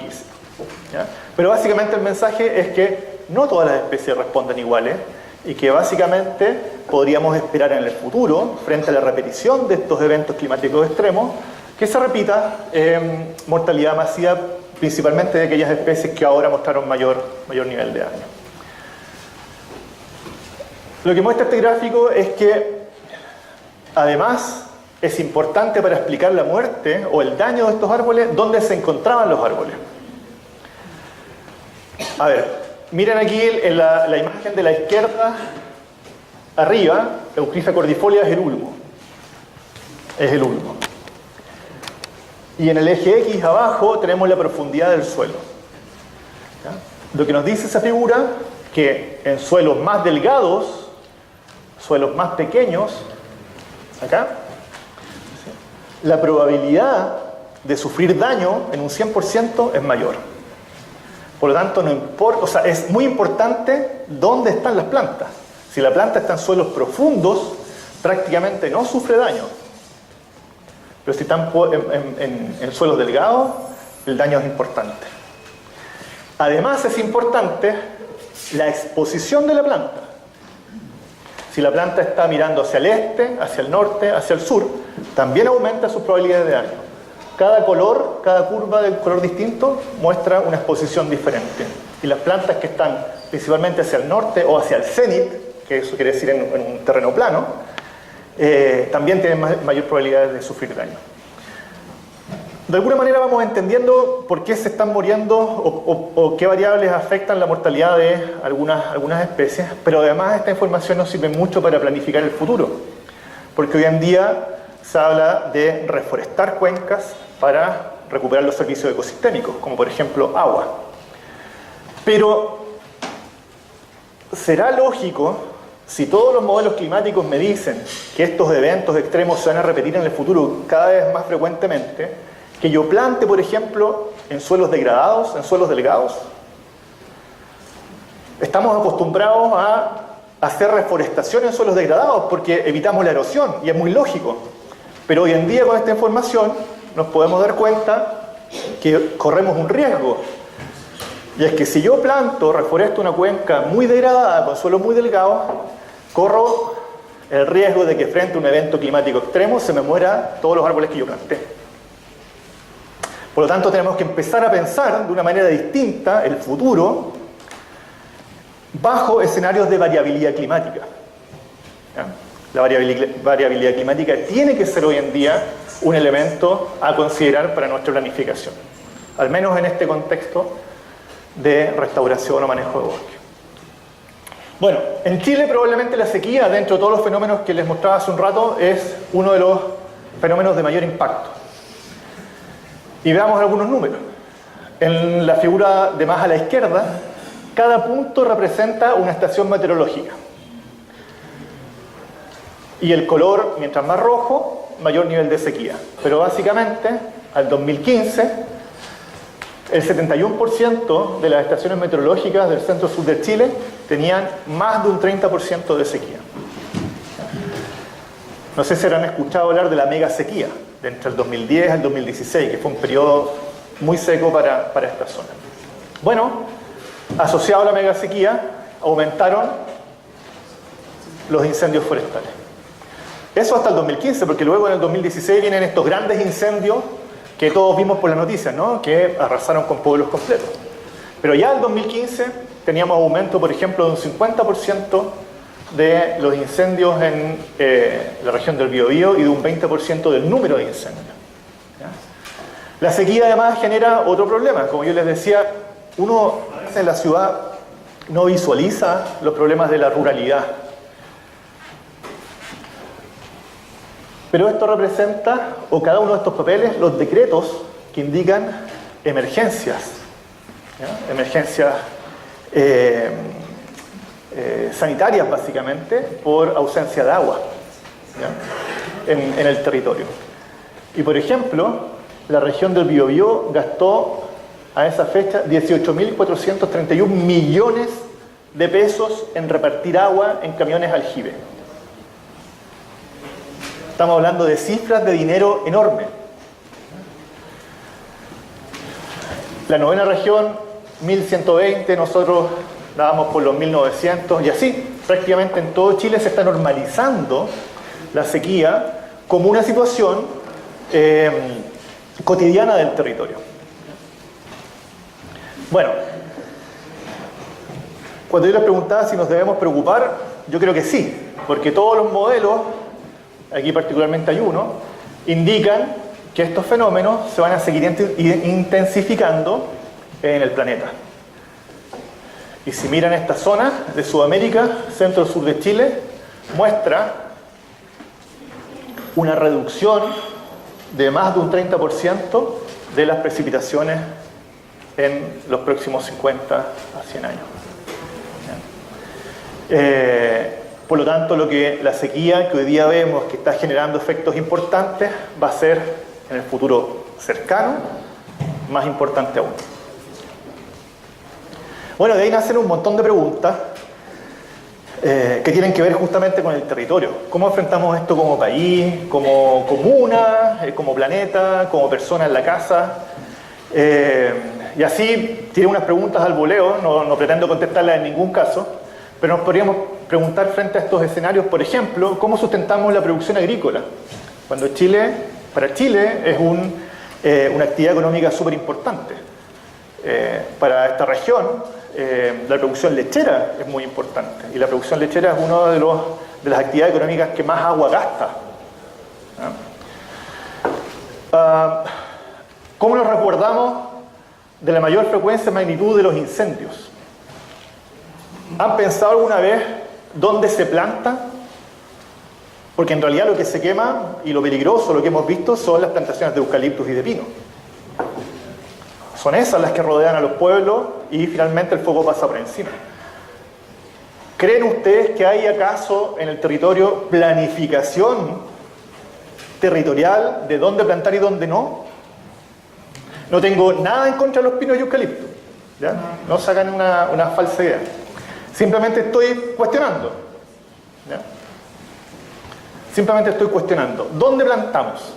¿ya? Pero básicamente el mensaje es que no todas las especies responden iguales y que básicamente podríamos esperar en el futuro, frente a la repetición de estos eventos climáticos extremos, que se repita mortalidad masiva principalmente de aquellas especies que ahora mostraron mayor nivel de daño. Lo que muestra este gráfico es que además es importante para explicar la muerte o el daño de estos árboles dónde se encontraban los árboles. A ver, miren aquí en la imagen de la izquierda arriba, Eucripha cordifolia es el ulmo. Es el ulmo. Y en el eje X abajo tenemos la profundidad del suelo. ¿Ya? Lo que nos dice esa figura, que en suelos más delgados, suelos más pequeños, acá, la probabilidad de sufrir daño en un 100% es mayor. Por lo tanto, no importa, o sea, es muy importante dónde están las plantas. Si la planta está en suelos profundos, prácticamente no sufre daño. Pero si están en suelos delgados, el daño es importante. Además, es importante la exposición de la planta. Si la planta está mirando hacia el este, hacia el norte, hacia el sur, también aumenta sus probabilidades de daño. Cada color, cada curva de color distinto muestra una exposición diferente. Y las plantas que están principalmente hacia el norte o hacia el cenit, que eso quiere decir en un terreno plano, también tienen mayor probabilidad de sufrir daño. De alguna manera vamos entendiendo por qué se están muriendo o qué variables afectan la mortalidad de algunas especies, pero además esta información nos sirve mucho para planificar el futuro, porque hoy en día se habla de reforestar cuencas para recuperar los servicios ecosistémicos, como por ejemplo agua. Pero ¿será lógico, si todos los modelos climáticos me dicen que estos eventos extremos se van a repetir en el futuro cada vez más frecuentemente, que yo plante, por ejemplo, en suelos degradados, en suelos delgados? Estamos acostumbrados a hacer reforestación en suelos degradados porque evitamos la erosión, y es muy lógico. Pero hoy en día, con esta información, nos podemos dar cuenta que corremos un riesgo. Y es que si yo planto, reforesto una cuenca muy degradada, con suelos muy delgados, corro el riesgo de que frente a un evento climático extremo se me mueran todos los árboles que yo planté. Por lo tanto, tenemos que empezar a pensar de una manera distinta el futuro bajo escenarios de variabilidad climática. ¿Ya? La variabilidad climática tiene que ser hoy en día un elemento a considerar para nuestra planificación, al menos en este contexto de restauración o manejo de bosque. Bueno, en Chile probablemente la sequía, dentro de todos los fenómenos que les mostraba hace un rato, es uno de los fenómenos de mayor impacto. Y veamos algunos números. En la figura de más a la izquierda, cada punto representa una estación meteorológica. Y el color, mientras más rojo, mayor nivel de sequía. Pero básicamente, al 2015, el 71% de las estaciones meteorológicas del centro-sur de Chile tenían más de un 30% de sequía. No sé si habrán escuchado hablar de la mega sequía, de entre el 2010 al 2016, que fue un periodo muy seco para esta zona. Bueno, asociado a la mega sequía, aumentaron los incendios forestales. Eso hasta el 2015, porque luego en el 2016 vienen estos grandes incendios que todos vimos por las noticias, ¿no? Que arrasaron con pueblos completos. Pero ya en el 2015 teníamos aumento, por ejemplo, de un 50% de los incendios en la región del Biobío y de un 20% del número de incendios. ¿Ya? La sequía además genera otro problema. Como yo les decía, uno en la ciudad no visualiza los problemas de la ruralidad. Pero esto representa, o cada uno de estos papeles, los decretos que indican emergencias. ¿Ya? Emergencias sanitarias, básicamente, por ausencia de agua, ¿ya? En el territorio. Y, por ejemplo, la región del Biobío gastó a esa fecha 18.431 millones de pesos en repartir agua en camiones aljibe. Estamos hablando de cifras de dinero enormes. La novena región, 1.120, nosotros dábamos por los 1.900, y así, prácticamente en todo Chile se está normalizando la sequía como una situación cotidiana del territorio. Bueno, cuando yo les preguntaba si nos debemos preocupar, yo creo que sí, porque todos los modelos, aquí particularmente hay uno, indican que estos fenómenos se van a seguir intensificando en el planeta. Y si miran esta zona de Sudamérica, centro-sur de Chile, muestra una reducción de más de un 30% de las precipitaciones en los próximos 50 a 100 años. Por lo tanto, la sequía que hoy día vemos que está generando efectos importantes va a ser en el futuro cercano más importante aún. Bueno, de ahí nacen un montón de preguntas que tienen que ver justamente con el territorio. ¿Cómo enfrentamos esto como país, como comuna, como planeta, como persona en la casa? Y así tiene unas preguntas al voleo, no pretendo contestarlas en ningún caso, pero nos podríamos preguntar frente a estos escenarios, por ejemplo, ¿cómo sustentamos la producción agrícola? Cuando para Chile es una actividad económica súper importante. Para esta región, la producción lechera es muy importante, y la producción lechera es una de las actividades económicas que más agua gasta. ¿Cómo nos resguardamos de la mayor frecuencia y magnitud de los incendios? ¿Han pensado alguna vez dónde se planta? Porque en realidad lo que se quema y lo peligroso, lo que hemos visto, son las plantaciones de eucaliptus y de pino. Son esas las que rodean a los pueblos y finalmente el fuego pasa por encima. ¿Creen ustedes que hay acaso en el territorio planificación territorial de dónde plantar y dónde no? No tengo nada en contra de los pinos y eucaliptos, ¿ya? No sacan una falsa idea. Simplemente estoy cuestionando, ¿ya? Simplemente estoy cuestionando. ¿Dónde plantamos?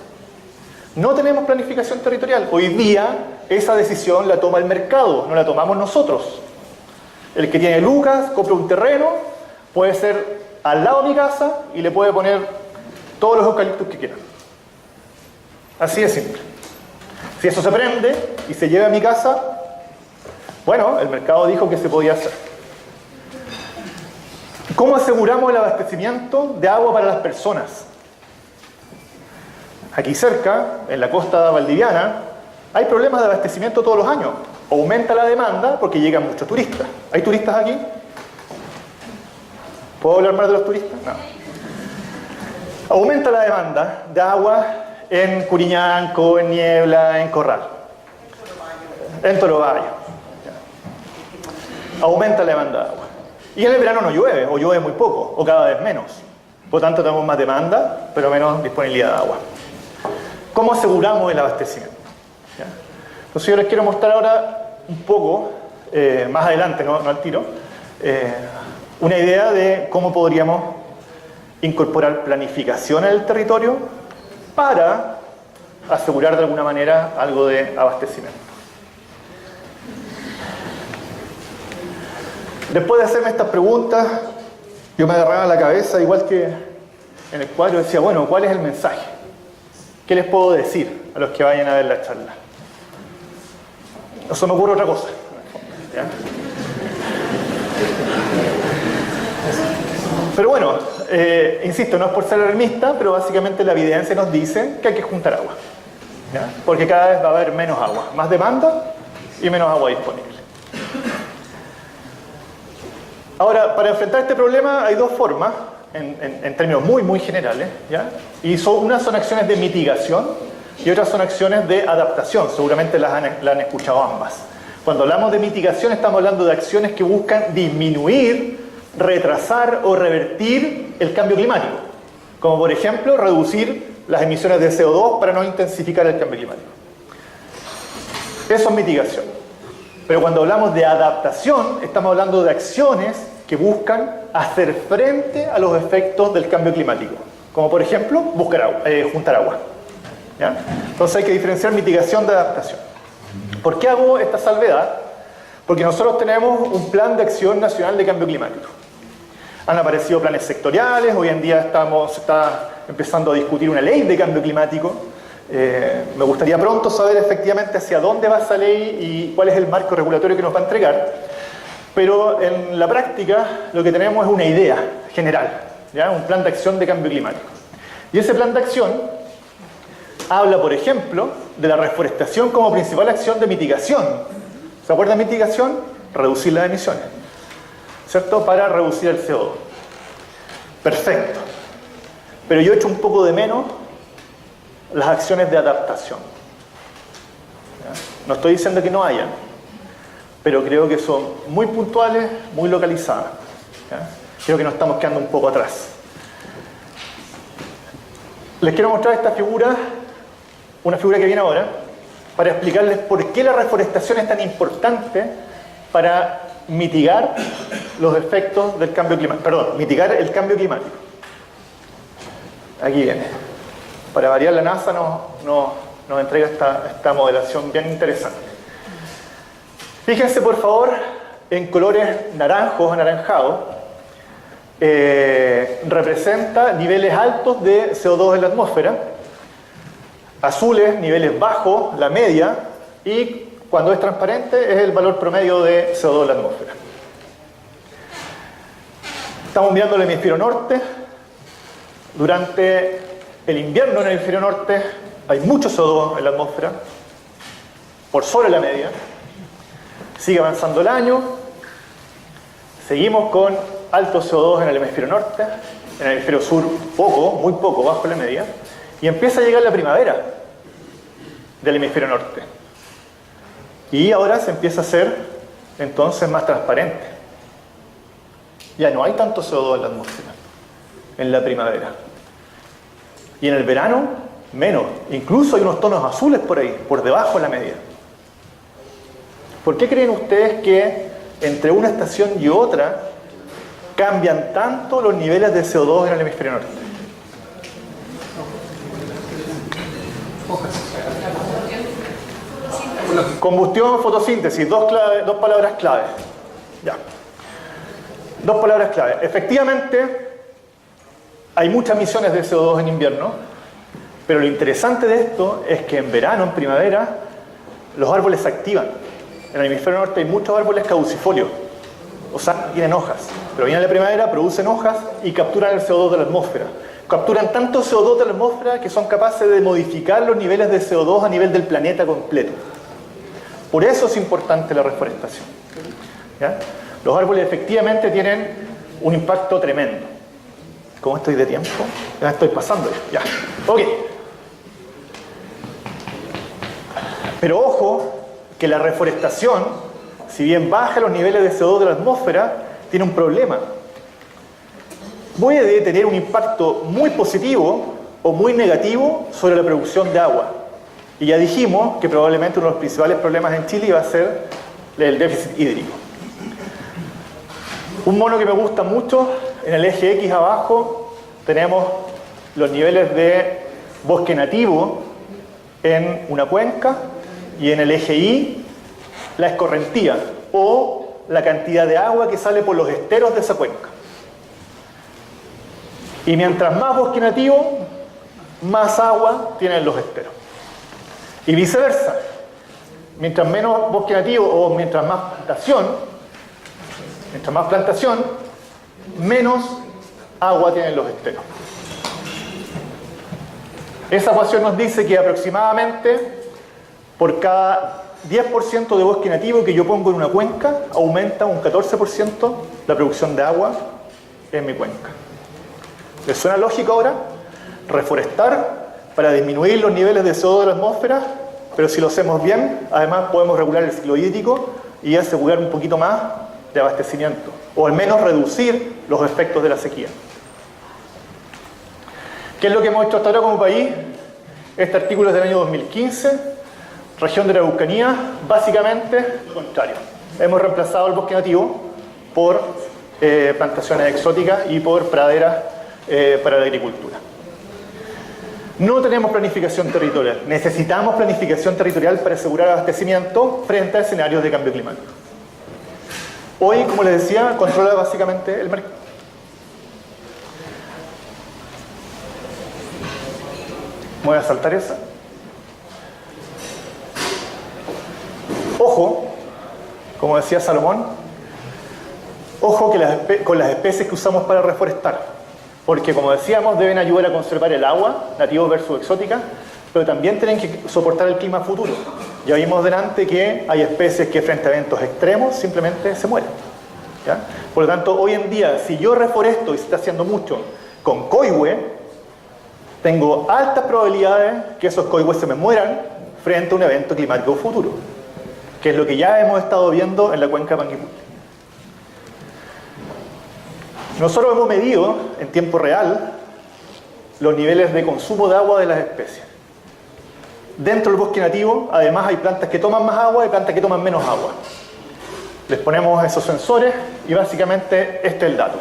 No tenemos planificación territorial. Hoy día esa decisión la toma el mercado, no la tomamos nosotros. El que tiene lucas, compra un terreno, puede ser al lado de mi casa y le puede poner todos los eucaliptos que quiera. Así de simple. Si eso se prende y se lleva a mi casa, bueno, el mercado dijo que se podía hacer. ¿Cómo aseguramos el abastecimiento de agua para las personas? Aquí cerca, en la costa valdiviana, hay problemas de abastecimiento todos los años. Aumenta la demanda porque llegan muchos turistas. ¿Hay turistas aquí? ¿Puedo hablar más de los turistas? No. Aumenta la demanda de agua en Curiñanco, en Niebla, en Corral, en Torobayo. Aumenta la demanda de agua. Y en el verano no llueve, o llueve muy poco, o cada vez menos. Por lo tanto, tenemos más demanda, pero menos disponibilidad de agua. ¿Cómo aseguramos el abastecimiento? ¿Ya? Entonces yo les quiero mostrar ahora un poco, más adelante, no al tiro, una idea de cómo podríamos incorporar planificación en el territorio para asegurar de alguna manera algo de abastecimiento. Después de hacerme estas preguntas, yo me agarraba la cabeza, igual que en el cuadro, decía, bueno, ¿cuál es el mensaje? ¿Qué les puedo decir a los que vayan a ver la charla? No se me ocurre otra cosa, ¿ya? Pero bueno, insisto, no es por ser alarmista, pero básicamente la evidencia nos dice que hay que juntar agua, ¿ya? Porque cada vez va a haber menos agua, más demanda y menos agua disponible. Ahora, para enfrentar este problema hay dos formas, en términos muy generales, ¿ya? Y unas son acciones de mitigación y otras son acciones de adaptación. Seguramente las han escuchado ambas. Cuando hablamos de mitigación estamos hablando de acciones que buscan disminuir, retrasar o revertir el cambio climático. Como por ejemplo, reducir las emisiones de CO2 para no intensificar el cambio climático. Eso es mitigación. Pero cuando hablamos de adaptación, estamos hablando de acciones que buscan hacer frente a los efectos del cambio climático. Como por ejemplo, juntar agua, ¿ya? Entonces hay que diferenciar mitigación de adaptación. ¿Por qué hago esta salvedad? Porque nosotros tenemos un plan de acción nacional de cambio climático. Han aparecido planes sectoriales, hoy en día se está empezando a discutir una ley de cambio climático. Me gustaría pronto saber efectivamente hacia dónde va esa ley y cuál es el marco regulatorio que nos va a entregar. Pero en la práctica lo que tenemos es una idea general, ¿ya? Un plan de acción de cambio climático. Y ese plan de acción habla, por ejemplo, de la reforestación como principal acción de mitigación. ¿Se acuerdan de mitigación? Reducir las emisiones, ¿cierto? Para reducir el CO2. Perfecto. Pero yo echo un poco de menos las acciones de adaptación, ¿ya? No estoy diciendo que no hayan, pero creo que son muy puntuales, muy localizadas, ¿ya? Creo que nos estamos quedando un poco atrás. Les quiero mostrar esta figura, una figura que viene ahora, para explicarles por qué la reforestación es tan importante para mitigar los efectos del cambio climático. Perdón, mitigar el cambio climático. Aquí viene. Para variar, la NASA nos entrega esta modelación bien interesante. Fíjense, por favor, en colores naranjos, anaranjados. Representa niveles altos de CO2 en la atmósfera. Azules, niveles bajos, la media. Y cuando es transparente, es el valor promedio de CO2 en la atmósfera. Estamos mirando el hemisferio norte. Durante el invierno en el hemisferio norte hay mucho CO2 en la atmósfera, por sobre la media. Sigue avanzando el año. Seguimos con alto CO2 en el hemisferio norte. En el hemisferio sur, poco, muy poco, bajo la media. Y empieza a llegar la primavera del hemisferio norte. Y ahora se empieza a hacer entonces más transparente. Ya no hay tanto CO2 en la atmósfera en la primavera. Y en el verano, menos. Incluso hay unos tonos azules por ahí, por debajo de la media. ¿Por qué creen ustedes que entre una estación y otra cambian tanto los niveles de CO2 en el hemisferio norte? Combustión, fotosíntesis, dos palabras clave. Ya. Dos palabras clave. Efectivamente, hay muchas emisiones de CO2 en invierno, pero lo interesante de esto es que en verano, en primavera, los árboles se activan. En el hemisferio norte hay muchos árboles caducifolios, o sea, tienen hojas, pero viene la primavera, producen hojas y capturan el CO2 de la atmósfera. Capturan tanto CO2 de la atmósfera que son capaces de modificar los niveles de CO2 a nivel del planeta completo. Por eso es importante la reforestación. ¿Ya? Los árboles efectivamente tienen un impacto tremendo. ¿Cómo estoy de tiempo? Ya estoy pasando ya. Ok. Pero ojo, que la reforestación, si bien baja los niveles de CO2 de la atmósfera, tiene un problema. Puede tener un impacto muy positivo o muy negativo sobre la producción de agua. Y ya dijimos que probablemente uno de los principales problemas en Chile iba a ser el déficit hídrico. Un mono que me gusta mucho, en el eje X abajo tenemos los niveles de bosque nativo en una cuenca, y en el eje Y la escorrentía o la cantidad de agua que sale por los esteros de esa cuenca. Y mientras más bosque nativo, más agua tienen los esteros. Y viceversa. Mientras menos bosque nativo o mientras más plantación, menos agua tienen los esteros. Esa ecuación nos dice que aproximadamente por cada 10% de bosque nativo que yo pongo en una cuenca, aumenta un 14% la producción de agua en mi cuenca. ¿Les suena lógico ahora? Reforestar para disminuir los niveles de CO2 de la atmósfera, pero si lo hacemos bien, además podemos regular el ciclo hídrico y asegurar un poquito más de abastecimiento, o al menos reducir los efectos de la sequía. ¿Qué es lo que hemos hecho hasta ahora como país? Este artículo es del año 2015. Región de la Araucanía, básicamente lo contrario. Hemos reemplazado el bosque nativo por plantaciones exóticas y por praderas para la agricultura. No tenemos planificación territorial. Necesitamos planificación territorial para asegurar abastecimiento frente a escenarios de cambio climático. Hoy, como les decía, controla básicamente el mercado. Voy a saltar esa. Ojo, como decía Salomón, ojo que con las especies que usamos para reforestar, porque como decíamos deben ayudar a conservar el agua, nativos versus exóticas, pero también tienen que soportar el clima futuro. Ya vimos delante que hay especies que frente a eventos extremos simplemente se mueren. ¿Ya? Por lo tanto, hoy en día, si yo reforesto y se está haciendo mucho con coihue, tengo altas probabilidades que esos coihues se me mueran frente a un evento climático futuro, que es lo que ya hemos estado viendo en la cuenca Panguipulli. Nosotros hemos medido en tiempo real los niveles de consumo de agua de las especies. Dentro del bosque nativo, además, hay plantas que toman más agua y plantas que toman menos agua. Les ponemos esos sensores y básicamente este es el dato.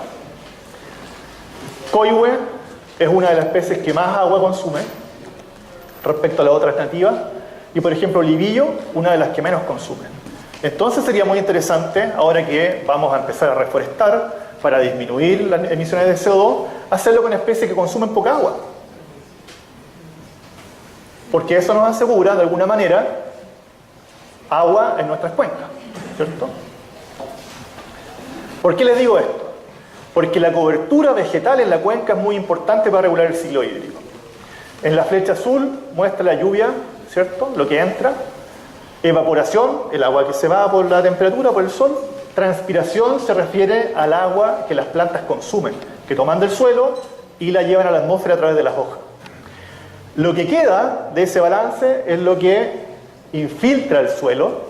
Coihue es una de las especies que más agua consume respecto a las otras nativas, y por ejemplo Libillo, una de las que menos consume. Entonces sería muy interesante, ahora que vamos a empezar a reforestar para disminuir las emisiones de CO2, hacerlo con especies que consumen poca agua. Porque eso nos asegura, de alguna manera, agua en nuestras cuencas, ¿cierto? ¿Por qué les digo esto? Porque la cobertura vegetal en la cuenca es muy importante para regular el ciclo hídrico. En la flecha azul muestra la lluvia, ¿cierto? Lo que entra. Evaporación, el agua que se va por la temperatura, por el sol. Transpiración se refiere al agua que las plantas consumen, que toman del suelo y la llevan a la atmósfera a través de las hojas. Lo que queda de ese balance es lo que infiltra el suelo,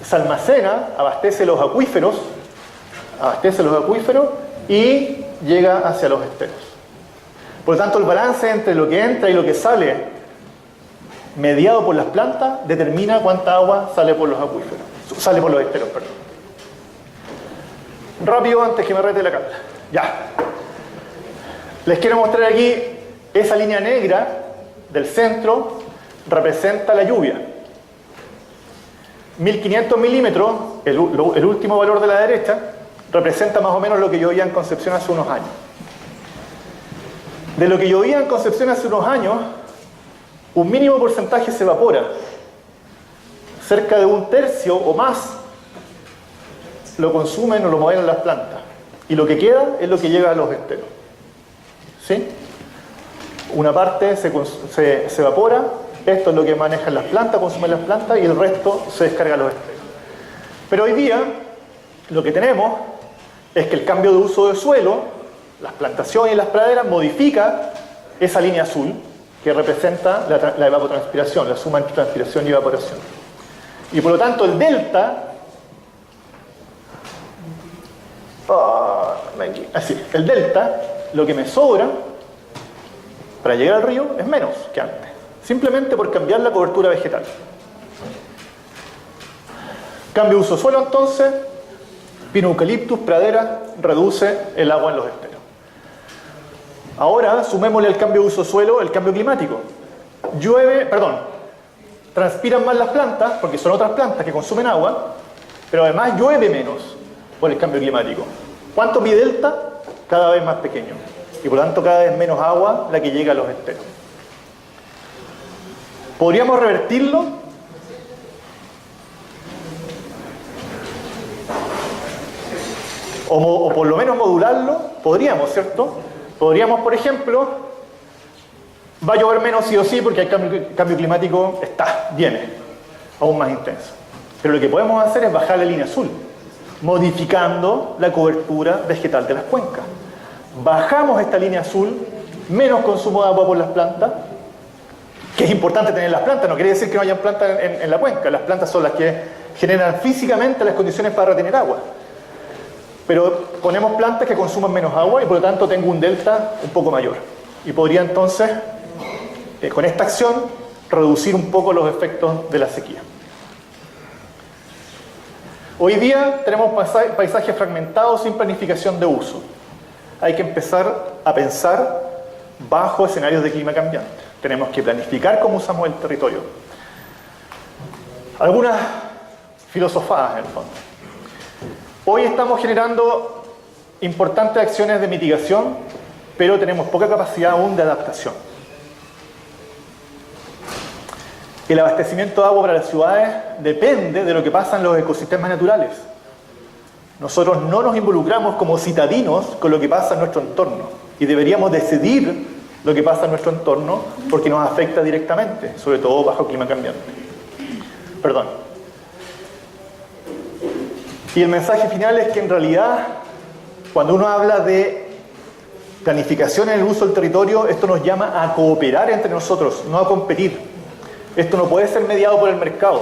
se almacena, abastece los acuíferos y llega hacia los esteros. Por lo tanto, el balance entre lo que entra y lo que sale, mediado por las plantas, determina cuánta agua sale por los acuíferos, sale por los esteros, perdón. Rápido, antes que me rete la Carla. Ya. Les quiero mostrar aquí esa línea negra del centro, representa la lluvia. 1500 milímetros, el último valor de la derecha, representa más o menos lo que llovía en Concepción hace unos años. De lo que llovía en Concepción hace unos años, un mínimo porcentaje se evapora. Cerca de un tercio o más lo consumen o lo mueven las plantas. Y lo que queda es lo que llega a los esteros. ¿Sí? Una parte se evapora, esto es lo que manejan las plantas, consumen las plantas, y el resto se descarga a los esteros. Pero hoy día, lo que tenemos es que el cambio de uso de suelo, las plantaciones y las praderas, modifica esa línea azul que representa la evapotranspiración, la suma entre transpiración y evaporación. Y por lo tanto el delta, el delta, lo que me sobra para llegar al río es menos que antes, simplemente por cambiar la cobertura vegetal. Cambio de uso de suelo entonces, pino eucaliptus, pradera, reduce el agua en los esteros. Ahora sumémosle al cambio de uso de suelo el cambio climático. Transpiran más las plantas, porque son otras plantas que consumen agua, pero además llueve menos por el cambio climático. ¿Cuánto mi delta? Cada vez más pequeño. Y por lo tanto cada vez menos agua la que llega a los esteros. ¿Podríamos revertirlo? O por lo menos modularlo. Podríamos, ¿cierto? Podríamos, por ejemplo, va a llover menos sí o sí porque el cambio climático viene aún más intenso. Pero lo que podemos hacer es bajar la línea azul, modificando la cobertura vegetal de las cuencas. Bajamos esta línea azul, menos consumo de agua por las plantas, que es importante tener las plantas, no quiere decir que no hayan plantas en la cuenca, las plantas son las que generan físicamente las condiciones para retener agua. Pero ponemos plantas que consuman menos agua y por lo tanto tengo un delta un poco mayor. Y podría entonces, con esta acción, reducir un poco los efectos de la sequía. Hoy día tenemos paisajes fragmentados sin planificación de uso. Hay que empezar a pensar bajo escenarios de clima cambiante. Tenemos que planificar cómo usamos el territorio. Algunas filosofadas en el fondo. Hoy estamos generando importantes acciones de mitigación, pero tenemos poca capacidad aún de adaptación. El abastecimiento de agua para las ciudades depende de lo que pasa en los ecosistemas naturales. Nosotros no nos involucramos como citadinos con lo que pasa en nuestro entorno y deberíamos decidir lo que pasa en nuestro entorno porque nos afecta directamente, sobre todo bajo clima cambiante. Perdón. Y el mensaje final es que en realidad, cuando uno habla de planificación en el uso del territorio, esto nos llama a cooperar entre nosotros, no a competir. Esto no puede ser mediado por el mercado.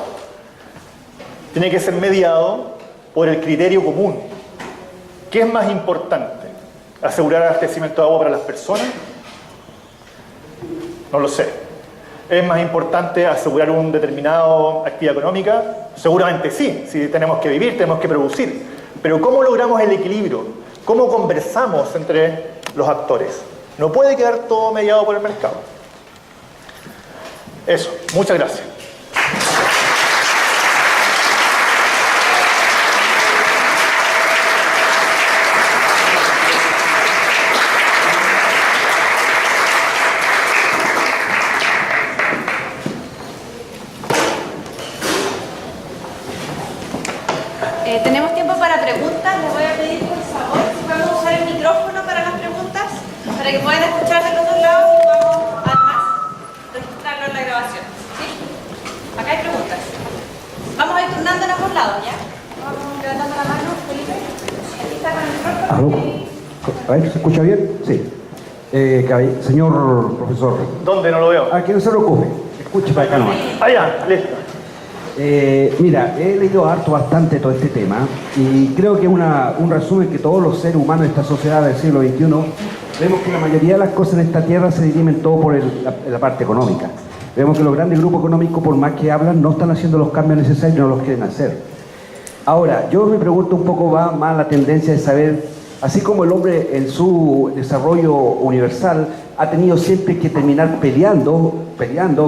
Tiene que ser mediado por el criterio común. ¿Qué es más importante? ¿Asegurar el abastecimiento de agua para las personas? No lo sé. ¿Es más importante asegurar una determinada actividad económica? Seguramente sí, si tenemos que vivir, tenemos que producir. Pero ¿cómo logramos el equilibrio? ¿Cómo conversamos entre los actores? No puede quedar todo mediado por el mercado. Eso, muchas gracias. Tenemos tiempo para preguntas. Les voy a pedir, por favor, si podemos usar el micrófono para las preguntas, para que puedan escuchar de los dos lados y podamos, además, registrarlo en la grabación. ¿Sí? Acá hay preguntas. Vamos a ir turnando en ambos lados, ¿ya? Vamos levantando la mano, Felipe. Aquí está con el micrófono. A ver, ¿se escucha bien? Sí. Señor profesor. ¿Dónde? No lo veo. Aquí no se preocupe. Escuche para acá nomás. Allá, listo. Mira, he leído bastante todo este tema y creo que es un resumen que todos los seres humanos de esta sociedad del siglo XXI vemos que la mayoría de las cosas en esta tierra se dirimen todo por la parte económica. Vemos que los grandes grupos económicos, por más que hablan, no están haciendo los cambios necesarios y no los quieren hacer. Ahora, yo me pregunto un poco más la tendencia de saber, así como el hombre en su desarrollo universal ha tenido siempre que terminar peleando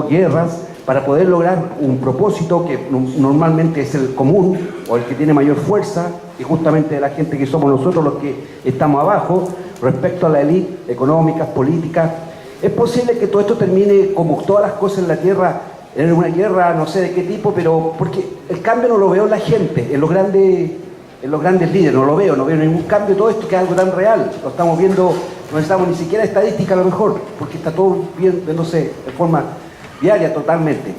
guerras, para poder lograr un propósito que normalmente es el común o el que tiene mayor fuerza, y justamente la gente que somos nosotros los que estamos abajo, respecto a la élite económicas, políticas. ¿Es posible que todo esto termine como todas las cosas en la Tierra, en una guerra, no sé de qué tipo, pero porque el cambio no lo veo en la gente, en los grandes líderes, no veo ningún cambio, todo esto que es algo tan real, lo estamos viendo, no necesitamos ni siquiera estadística a lo mejor, porque está todo viéndose de forma diaria totalmente.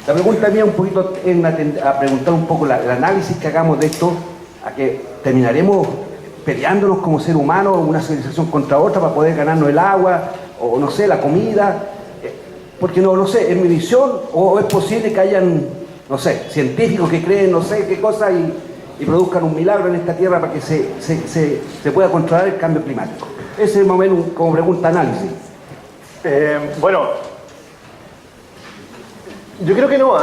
La pregunta mía un poquito es a preguntar un poco el análisis que hagamos de esto, a que terminaremos peleándonos como ser humano, una civilización contra otra para poder ganarnos el agua, o no sé, la comida, porque no sé, es mi visión, o es posible que hayan, no sé, científicos que creen no sé qué cosa y produzcan un milagro en esta tierra para que se pueda controlar el cambio climático. Ese es más o menos como pregunta análisis. Bueno, yo creo que no,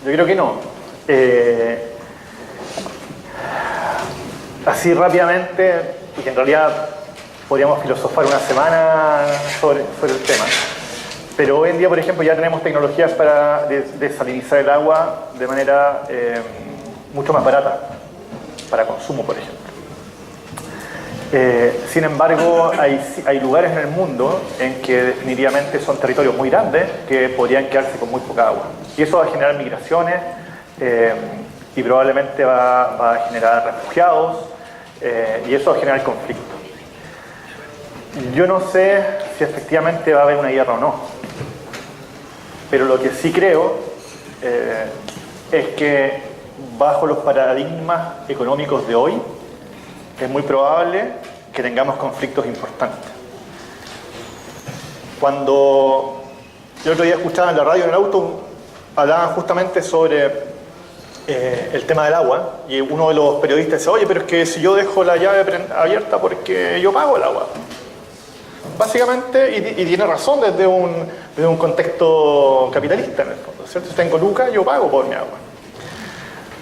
Yo creo que no. Así rápidamente, porque en realidad podríamos filosofar una semana sobre el tema. Pero hoy en día, por ejemplo, ya tenemos tecnologías para desalinizar el agua de manera mucho más barata, para consumo, por ejemplo. Sin embargo, hay lugares en el mundo en que definitivamente son territorios muy grandes que podrían quedarse con muy poca agua. Y eso va a generar migraciones y probablemente va a generar refugiados y eso va a generar conflicto. Yo no sé si efectivamente va a haber una guerra o no, pero lo que sí creo es que bajo los paradigmas económicos de hoy, es muy probable que tengamos conflictos importantes. Cuando el otro día escuchaba en la radio, en el auto, hablaban justamente sobre el tema del agua, y uno de los periodistas decía, oye, pero es que si yo dejo la llave abierta porque yo pago el agua. Básicamente, y tiene razón desde un contexto capitalista en el fondo, ¿cierto? Si tengo lucas, yo pago por mi agua.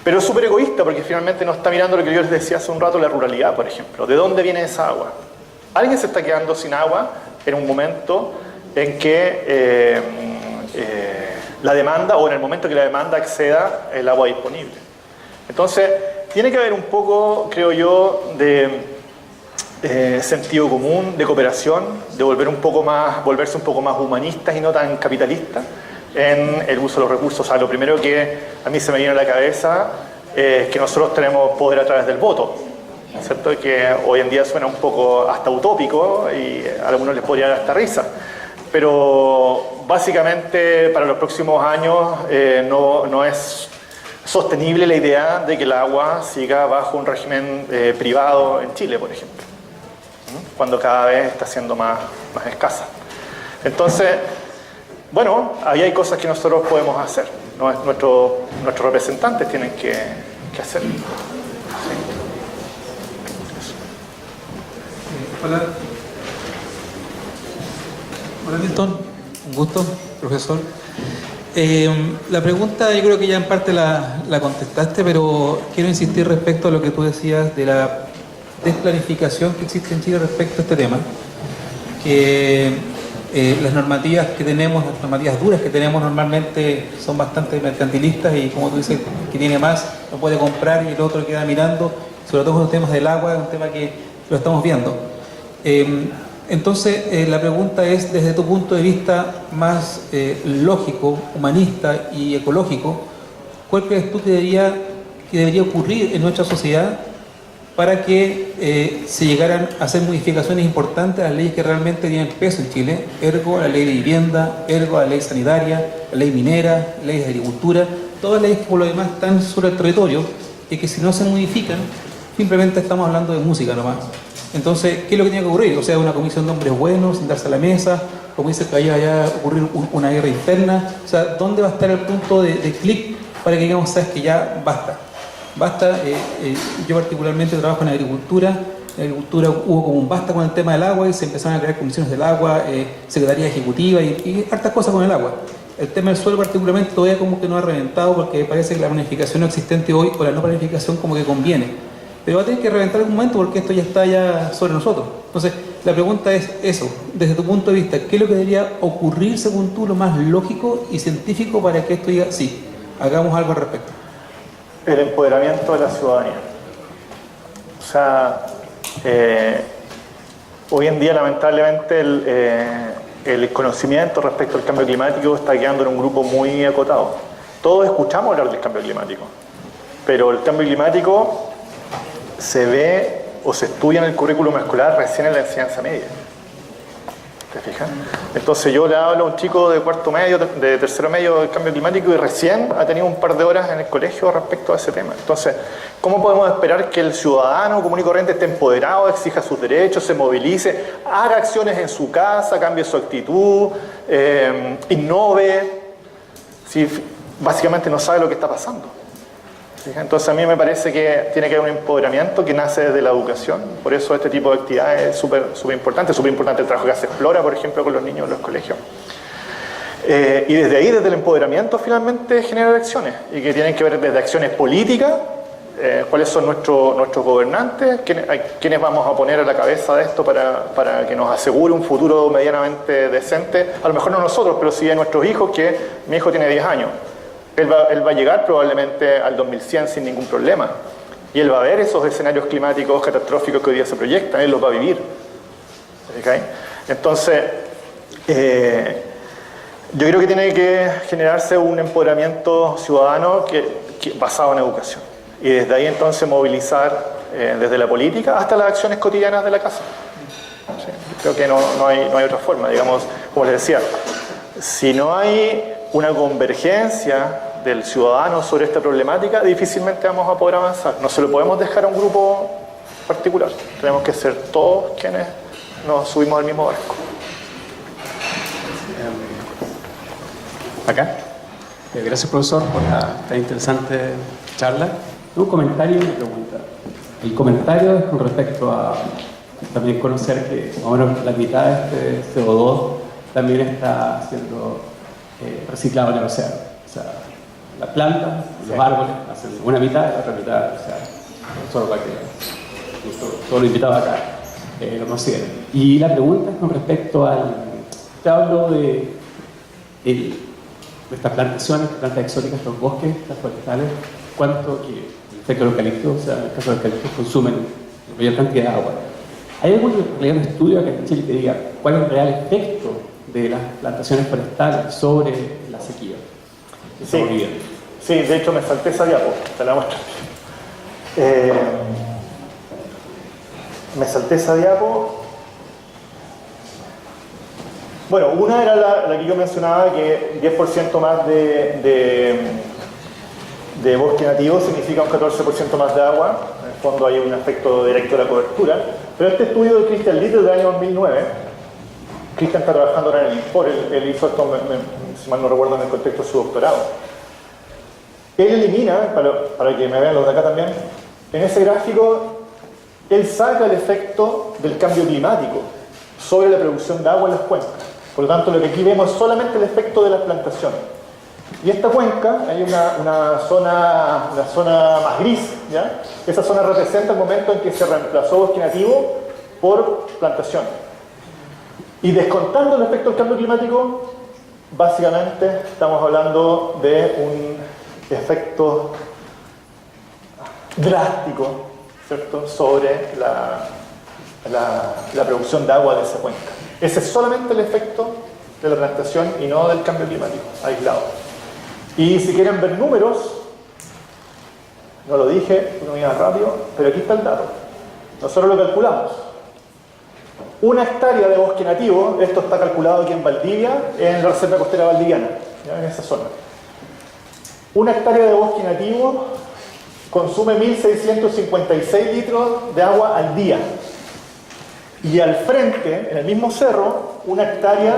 Pero es súper egoísta porque finalmente no está mirando lo que yo les decía hace un rato, la ruralidad, por ejemplo. ¿De dónde viene esa agua? Alguien se está quedando sin agua en un momento en que la demanda, o en el momento que la demanda exceda el agua disponible. Entonces, tiene que haber un poco, creo yo, de sentido común, de cooperación, de volverse un poco más humanistas y no tan capitalistas en el uso de los recursos. O sea, lo primero que a mí se me viene a la cabeza es que nosotros tenemos poder a través del voto, ¿cierto? Que hoy en día suena un poco hasta utópico y a algunos les podría dar hasta risa, pero básicamente para los próximos años no es sostenible la idea de que el agua siga bajo un régimen privado en Chile, por ejemplo, cuando cada vez está siendo más escasa. Entonces, bueno, ahí hay cosas que nosotros podemos hacer, nuestros representantes tienen que hacer. Sí. Hola. Hola Milton, un gusto, profesor. La pregunta yo creo que ya en parte la contestaste, pero quiero insistir respecto a lo que tú decías de la desplanificación que existe en Chile respecto a este tema. Que las normativas que tenemos, las normativas duras que tenemos normalmente son bastante mercantilistas y como tú dices, que tiene más no puede comprar y el otro queda mirando, sobre todo con los temas del agua, es un tema que lo estamos viendo. Entonces, la pregunta es, desde tu punto de vista más lógico, humanista y ecológico, ¿cuál crees tú que debería ocurrir en nuestra sociedad para que se llegaran a hacer modificaciones importantes a las leyes que realmente tienen peso en Chile? Ergo la ley de vivienda, ergo la ley sanitaria, la ley minera, la ley de agricultura, todas las leyes que por lo demás están sobre el territorio y que si no se modifican, simplemente estamos hablando de música nomás. Entonces, ¿qué es lo que tiene que ocurrir? O sea, una comisión de hombres buenos, sentarse a la mesa, como dice que vaya a ocurrir una guerra interna. O sea, ¿dónde va a estar el punto de clic para que digamos, sabes que ya basta? Basta, yo particularmente trabajo en agricultura. En agricultura hubo como un basta con el tema del agua y se empezaron a crear comisiones del agua, secretaría ejecutiva y hartas cosas con el agua. El tema del suelo particularmente todavía como que no ha reventado porque parece que la planificación no existente hoy o la no planificación como que conviene. Pero va a tener que reventar en algún momento porque esto ya está ya sobre nosotros. Entonces, la pregunta es eso, desde tu punto de vista, ¿qué es lo que debería ocurrir según tú lo más lógico y científico para que esto diga, sí, hagamos algo al respecto? El empoderamiento de la ciudadanía. O sea, hoy en día lamentablemente el conocimiento respecto al cambio climático está quedando en un grupo muy acotado. Todos escuchamos hablar del cambio climático, pero el cambio climático se ve o se estudia en el currículum escolar recién en la enseñanza media. ¿Te fijas? Entonces yo le hablo a un chico de cuarto medio, de tercero medio del cambio climático y recién ha tenido un par de horas en el colegio respecto a ese tema. Entonces, ¿cómo podemos esperar que el ciudadano común y corriente esté empoderado, exija sus derechos, se movilice, haga acciones en su casa, cambie su actitud, innove, si básicamente no sabe lo que está pasando? Entonces a mí me parece que tiene que haber un empoderamiento que nace desde la educación. Por eso este tipo de actividades es súper importante. Es súper importante el trabajo que hace Explora, por ejemplo, con los niños en los colegios. Y desde ahí, desde el empoderamiento, finalmente generar acciones. Y que tienen que ver desde acciones políticas, cuáles son nuestros gobernantes, quiénes vamos a poner a la cabeza de esto para que nos asegure un futuro medianamente decente. A lo mejor no nosotros, pero sí a nuestros hijos, que mi hijo tiene 10 años. Él va a llegar probablemente al 2100 sin ningún problema. Y él va a ver esos escenarios climáticos catastróficos que hoy día se proyectan, él los va a vivir. ¿Okay? Entonces, yo creo que tiene que generarse un empoderamiento ciudadano basado en educación. Y desde ahí entonces movilizar desde la política hasta las acciones cotidianas de la casa. ¿Sí? Creo que no hay otra forma. Digamos, como les decía, si no hay una convergencia del ciudadano sobre esta problemática, difícilmente vamos a poder avanzar. No se lo podemos dejar a un grupo particular. Tenemos que ser todos quienes nos subimos al mismo barco. Acá. Gracias, profesor, por esta interesante charla. Un comentario y una pregunta. El comentario es con respecto a también conocer que más o menos la mitad de este CO2 también está siendo reciclado en el océano. O sea, las plantas, los árboles hacen una mitad y la otra mitad, o sea, solo para que todos los invitados acá lo consideren. Y la pregunta es con respecto al... Te hablo de estas plantaciones, plantas exóticas, estos bosques, estas forestales, cuánto que el efecto del eucalipto, o sea, en el caso del eucalipto, consumen mayor cantidad de agua. ¿Hay algún estudio acá en Chile que diga cuál es el real efecto de las plantaciones forestales sobre la sequía? Sí, de hecho me salté esa diapo, te la muestro. Me salté esa diapo. Bueno, una era la que yo mencionaba, que 10% más de bosque nativo significa un 14% más de agua. En el fondo hay un efecto directo de la cobertura. Pero este estudio de Christian Little del año 2009, Christian está trabajando ahora en el INFOR, él hizo esto, si mal no recuerdo, en el contexto de su doctorado. Él elimina, para que me vean los de acá también, en ese gráfico él saca el efecto del cambio climático sobre la producción de agua en las cuencas. Por lo tanto, lo que aquí vemos es solamente el efecto de las plantaciones. Y esta cuenca, hay una zona más gris, ¿ya? Esa zona representa el momento en que se reemplazó bosque nativo por plantación. Y descontando el efecto del cambio climático, básicamente estamos hablando de un efecto drástico, ¿cierto?, sobre la producción de agua de esa cuenca. Ese es solamente el efecto de la plantación y no del cambio climático aislado. Y si quieren ver números, no lo dije, no me iba rápido, pero aquí está el dato. Nosotros lo calculamos. 1 hectárea de bosque nativo, esto está calculado aquí en Valdivia, en la reserva costera valdiviana, ¿ya?, en esa zona. 1 hectárea de bosque nativo consume 1.656 litros de agua al día. Y al frente, en el mismo cerro, 1 hectárea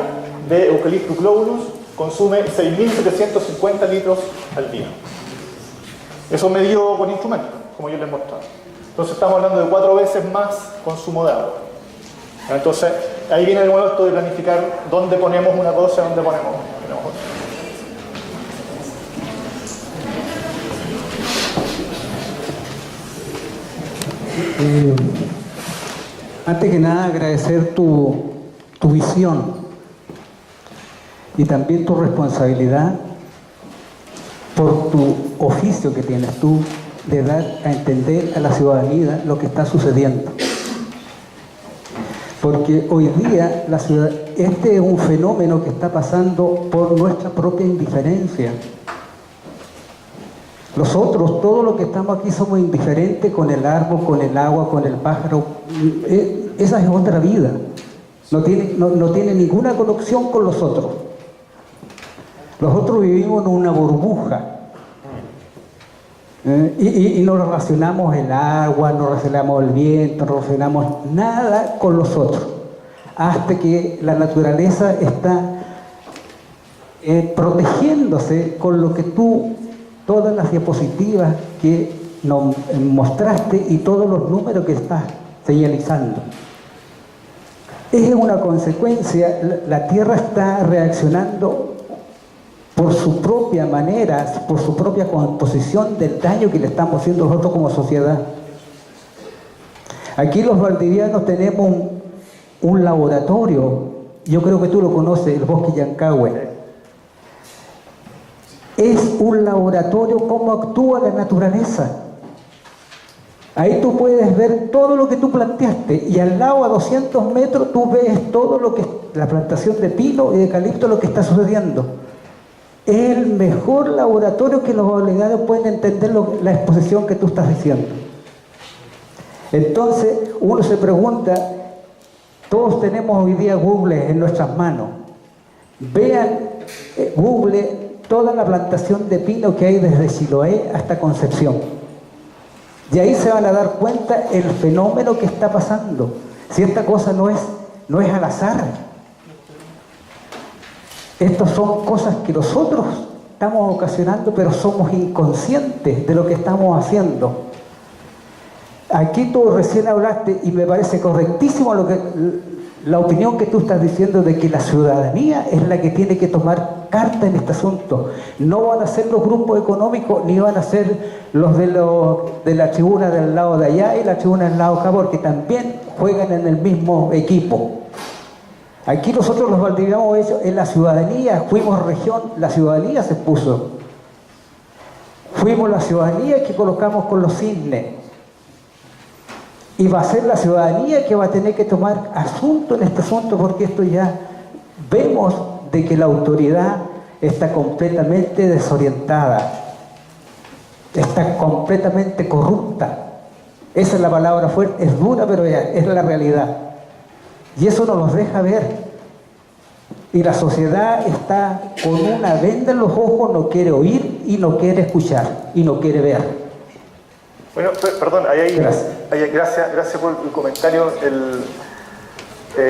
de Eucalyptus globulus consume 6.750 litros al día. Eso medido con instrumentos, como yo les mostraba. Entonces estamos hablando de 4 veces más consumo de agua. Entonces, ahí viene de nuevo esto de planificar dónde ponemos una cosa y dónde ponemos otra. Antes que nada, agradecer tu visión y también tu responsabilidad por tu oficio que tienes tú de dar a entender a la ciudadanía lo que está sucediendo. Porque hoy día este es un fenómeno que está pasando por nuestra propia indiferencia. Nosotros, todos los que estamos aquí, somos indiferentes con el árbol, con el agua, con el pájaro. Esa es otra vida. No tiene ninguna conexión con los otros. Nosotros vivimos en una burbuja. Y no relacionamos el agua, no relacionamos el viento, no relacionamos nada con los otros. Hasta que la naturaleza está protegiéndose con lo que tú, todas las diapositivas que nos mostraste y todos los números que estás señalizando. Es una consecuencia, la Tierra está reaccionando por su propia manera, por su propia composición del daño que le estamos haciendo nosotros como sociedad. Aquí los valdivianos tenemos un laboratorio, yo creo que tú lo conoces, el Bosque Yancahue. Es un laboratorio cómo actúa la naturaleza. Ahí tú puedes ver todo lo que tú planteaste y al lado a 200 metros tú ves todo lo que la plantación de pino y de eucalipto, lo que está sucediendo. Es el mejor laboratorio que los abogados pueden entender la exposición que tú estás diciendo. Entonces uno se pregunta, todos tenemos hoy día Google en nuestras manos. Vean Google toda la plantación de pino que hay desde Chiloé hasta Concepción. Y ahí se van a dar cuenta el fenómeno que está pasando. Si esta cosa no es al azar. Estas son cosas que nosotros estamos ocasionando, pero somos inconscientes de lo que estamos haciendo. Aquí tú recién hablaste, y me parece correctísimo la opinión que tú estás diciendo de que la ciudadanía es la que tiene que tomar carta en este asunto. No van a ser los grupos económicos, ni van a ser los de la tribuna del lado de allá y la tribuna del lado de acá, porque también juegan en el mismo equipo. Aquí nosotros los valdivianos en la ciudadanía, fuimos región, la ciudadanía se puso. Fuimos la ciudadanía que colocamos con los cisnes. Y va a ser la ciudadanía que va a tener que tomar asunto en este asunto, porque esto ya vemos de que la autoridad está completamente desorientada, está completamente corrupta. Esa es la palabra fuerte, es dura, pero es la realidad. Y eso nos lo deja ver. Y la sociedad está con una venda en los ojos, no quiere oír y no quiere escuchar y no quiere ver. Bueno, perdón, gracias por el comentario.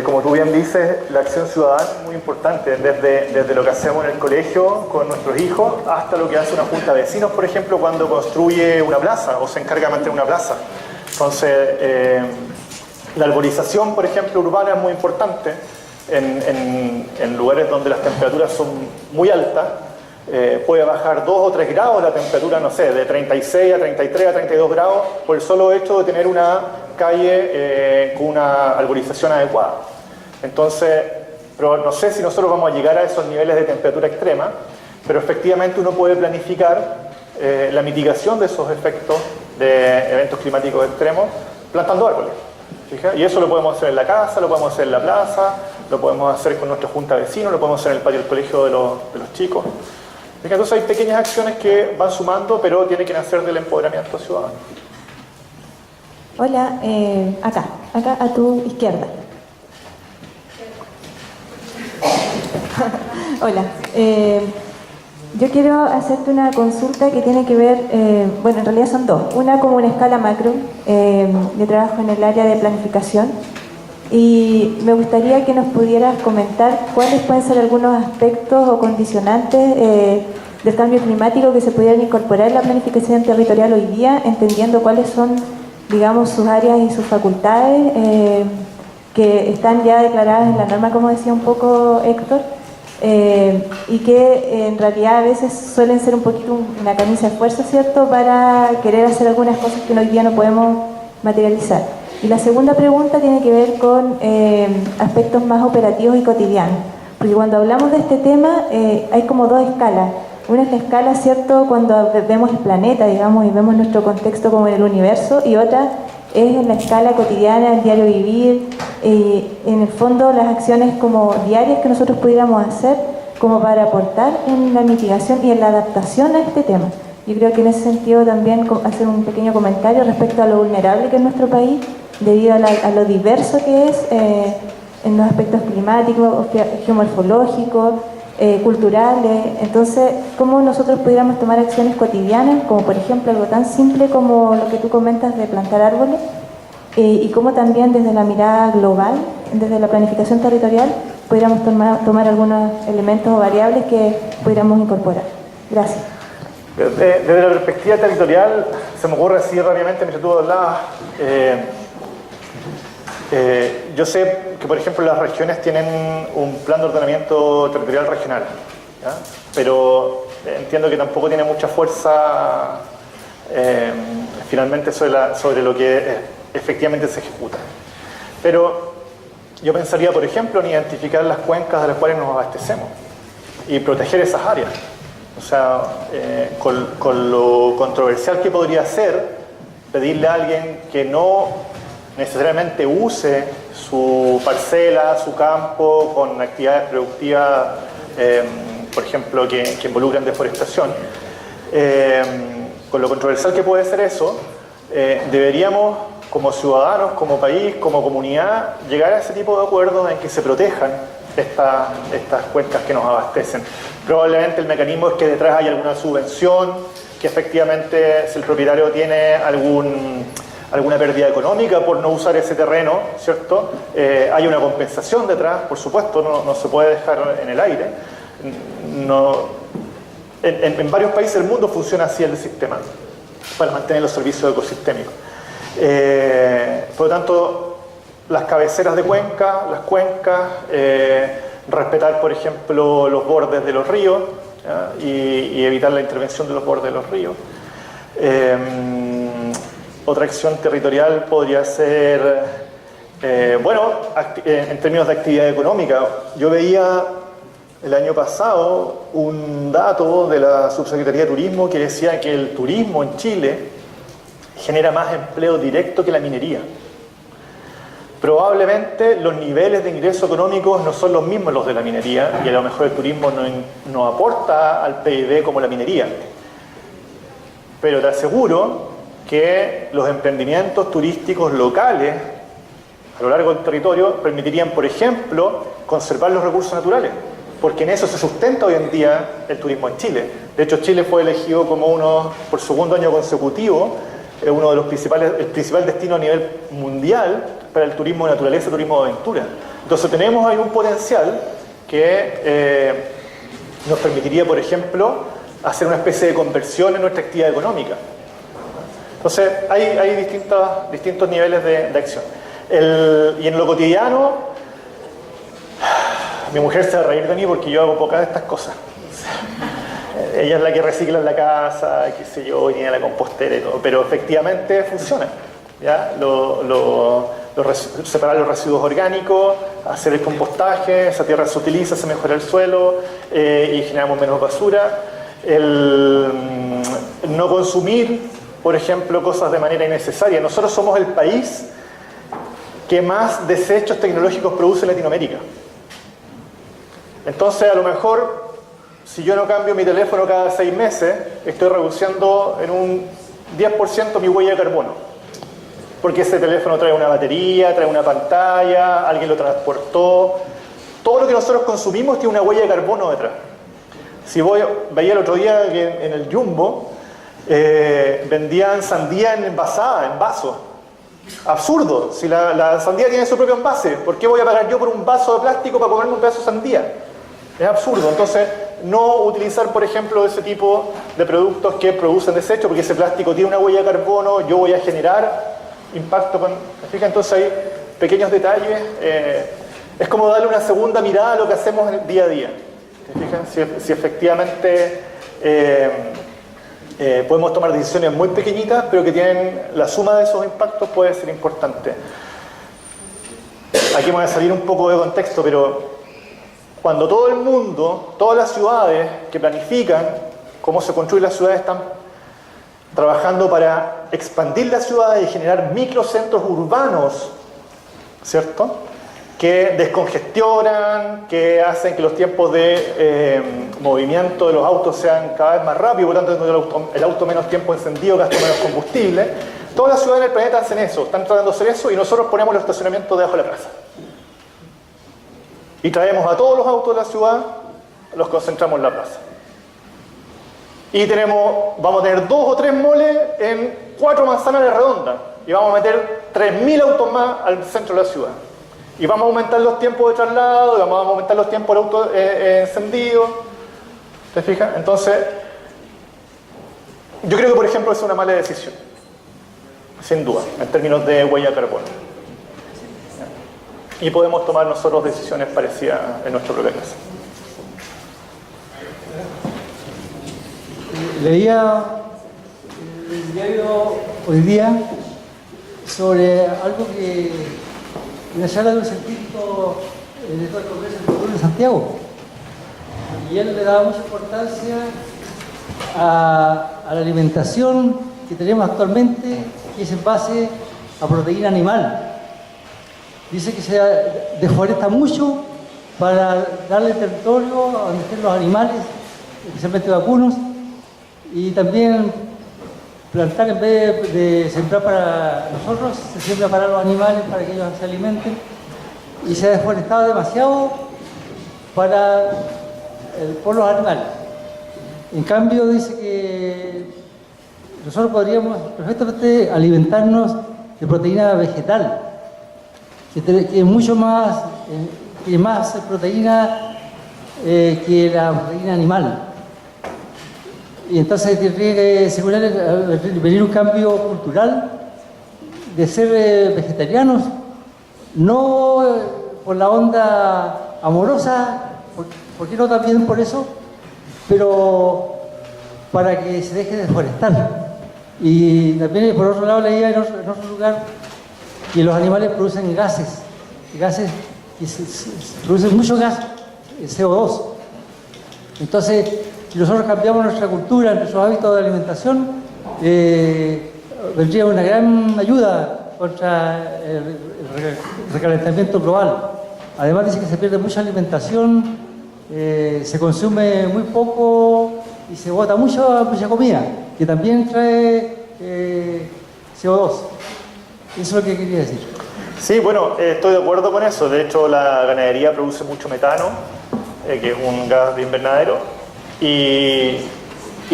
Como tú bien dices, la acción ciudadana es muy importante, desde lo que hacemos en el colegio con nuestros hijos hasta lo que hace una junta de vecinos, por ejemplo, cuando construye una plaza o se encarga de mantener una plaza. Entonces, la arborización, por ejemplo, urbana es muy importante en lugares donde las temperaturas son muy altas. Puede bajar 2 o 3 grados la temperatura, no sé, de 36 a 33 a 32 grados por el solo hecho de tener una calle con una arborización adecuada. Entonces, pero no sé si nosotros vamos a llegar a esos niveles de temperatura extrema, pero efectivamente uno puede planificar la mitigación de esos efectos de eventos climáticos extremos plantando árboles. ¿Fija? Y eso lo podemos hacer en la casa, lo podemos hacer en la plaza, lo podemos hacer con nuestra junta de vecinos, lo podemos hacer en el patio del colegio de los chicos. Entonces hay pequeñas acciones que van sumando, pero tiene que nacer del empoderamiento ciudadano. Hola, acá a tu izquierda. Hola, yo quiero hacerte una consulta que tiene que ver, bueno, en realidad son dos. Una como una escala macro, yo trabajo en el área de planificación y me gustaría que nos pudieras comentar cuáles pueden ser algunos aspectos o condicionantes del cambio climático que se pudieran incorporar en la planificación territorial hoy día, entendiendo cuáles son, digamos, sus áreas y sus facultades que están ya declaradas en la norma, como decía un poco Héctor, y que en realidad a veces suelen ser un poquito una camisa de fuerza, ¿cierto?, para querer hacer algunas cosas que hoy día no podemos materializar. Y la segunda pregunta tiene que ver con aspectos más operativos y cotidianos, porque cuando hablamos de este tema hay como dos escalas. Una es la escala, ¿cierto?, cuando vemos el planeta, digamos, y vemos nuestro contexto como en el universo, y otra es en la escala cotidiana, el diario vivir, en el fondo las acciones como diarias que nosotros pudiéramos hacer como para aportar en la mitigación y en la adaptación a este tema. Yo creo que en ese sentido también hacer un pequeño comentario respecto a lo vulnerable que es nuestro país, debido a lo diverso que es en los aspectos climáticos, geomorfológicos, culturales. Entonces, cómo nosotros pudiéramos tomar acciones cotidianas, como por ejemplo algo tan simple como lo que tú comentas de plantar árboles, y cómo también desde la mirada global, desde la planificación territorial, pudiéramos tomar algunos elementos o variables que pudiéramos incorporar. Gracias. Desde la perspectiva territorial, se me ocurre así rápidamente, mientras tú hablabas, yo sé que, por ejemplo, las regiones tienen un plan de ordenamiento territorial regional, ¿ya? Pero entiendo que tampoco tiene mucha fuerza finalmente sobre lo que efectivamente se ejecuta. Pero yo pensaría, por ejemplo, en identificar las cuencas de las cuales nos abastecemos y proteger esas áreas. O sea, con lo controversial que podría ser pedirle a alguien que no necesariamente use su parcela, su campo, con actividades productivas, por ejemplo, que involucran deforestación. Con lo controversial que puede ser eso, deberíamos, como ciudadanos, como país, como comunidad, llegar a ese tipo de acuerdos en que se protejan estas cuencas que nos abastecen. Probablemente el mecanismo es que detrás hay alguna subvención, que efectivamente si el propietario tiene alguna pérdida económica por no usar ese terreno, ¿cierto? Hay una compensación detrás, por supuesto, no se puede dejar en el aire. En varios países del mundo funciona así el sistema, para mantener los servicios ecosistémicos. Por lo tanto, las cabeceras de cuenca, las cuencas, respetar, por ejemplo, los bordes de los ríos, y evitar la intervención de los bordes de los ríos. Otra acción territorial podría ser, en términos de actividad económica. Yo veía el año pasado un dato de la Subsecretaría de Turismo que decía que el turismo en Chile genera más empleo directo que la minería. Probablemente los niveles de ingresos económicos no son los mismos los de la minería, y a lo mejor el turismo no aporta al PIB como la minería. Pero te aseguro que los emprendimientos turísticos locales a lo largo del territorio permitirían, por ejemplo, conservar los recursos naturales, porque en eso se sustenta hoy en día el turismo en Chile. De hecho, Chile fue elegido como por segundo año consecutivo, uno de los el principal destino a nivel mundial para el turismo de naturaleza, turismo de aventura. Entonces tenemos ahí un potencial que nos permitiría, por ejemplo, hacer una especie de conversión en nuestra actividad económica. Entonces, hay distintos niveles de acción. Y en lo cotidiano, mi mujer se va a reír de mí porque yo hago pocas de estas cosas. Ella es la que recicla en la casa, qué sé yo, y tiene la compostera y todo, pero efectivamente funciona, ¿ya? Separar los residuos orgánicos, hacer el compostaje, esa tierra se utiliza, se mejora el suelo y generamos menos basura. El no consumir, por ejemplo, cosas de manera innecesaria. Nosotros somos el país que más desechos tecnológicos produce en Latinoamérica. Entonces, a lo mejor, si yo no cambio mi teléfono cada 6 meses, estoy reduciendo en un 10% mi huella de carbono. Porque ese teléfono trae una batería, trae una pantalla, alguien lo transportó. Todo lo que nosotros consumimos tiene una huella de carbono detrás. Si veía el otro día que en el Jumbo vendían sandía envasada, en vaso. Absurdo, si la sandía tiene su propio envase, ¿por qué voy a pagar yo por un vaso de plástico para comerme un pedazo de sandía? Es absurdo. Entonces, no utilizar, por ejemplo, ese tipo de productos que producen desecho, porque ese plástico tiene una huella de carbono, yo voy a generar impacto con... ¿Me fijas? Entonces hay pequeños detalles. Es como darle una segunda mirada a lo que hacemos en el día a día. ¿Me fijan? Si efectivamente podemos tomar decisiones muy pequeñitas, pero que tienen la suma de esos impactos puede ser importante. Aquí voy a salir un poco de contexto, pero cuando todo el mundo, todas las ciudades que planifican cómo se construyen las ciudades están trabajando para expandir las ciudades y generar microcentros urbanos, ¿cierto? Que descongestionan, que hacen que los tiempos de movimiento de los autos sean cada vez más rápidos, por lo tanto el auto menos tiempo encendido, gasta menos combustible. Todas las ciudades del planeta hacen eso, están tratando de hacer eso, y nosotros ponemos los estacionamientos debajo de la casa. Y traemos a todos los autos de la ciudad, los concentramos en la plaza. Y vamos a tener 2 o 3 moles en 4 manzanas de redonda. Y vamos a meter 3.000 autos más al centro de la ciudad. Y vamos a aumentar los tiempos de traslado, y vamos a aumentar los tiempos del auto encendido. ¿Te fijas? Entonces, yo creo que, por ejemplo, es una mala decisión. Sin duda, en términos de huella de carbono. Y podemos tomar nosotros decisiones parecidas en nuestra propia casa. Leía el diario hoy día sobre algo que en la charla de un científico del Congreso del Futuro de Santiago, y él le daba mucha importancia a la alimentación que tenemos actualmente, que es en base a proteína animal. Dice que se deforesta mucho para darle territorio a donde estén los animales, especialmente vacunos, y también plantar, en vez de sembrar para nosotros, se siembra para los animales, para que ellos se alimenten, y se ha deforestado demasiado por los animales. En cambio, dice que nosotros podríamos perfectamente alimentarnos de proteína vegetal, que es mucho más, que más proteína que la proteína animal. Y entonces tendría que venir un cambio cultural de ser vegetarianos, no por la onda amorosa, porque no también por eso, pero para que se deje de deforestar. Y también, por otro lado, leía en otro lugar que los animales producen gases que producen mucho gas, CO2. Entonces, si nosotros cambiamos nuestra cultura, nuestros hábitos de alimentación, vendría una gran ayuda contra el recalentamiento global. Además dice que se pierde mucha alimentación, se consume muy poco y se bota mucha comida, que también trae CO2. Eso es lo que quería decir. Sí, bueno, estoy de acuerdo con eso. De hecho, la ganadería produce mucho metano, que es un gas de invernadero. Y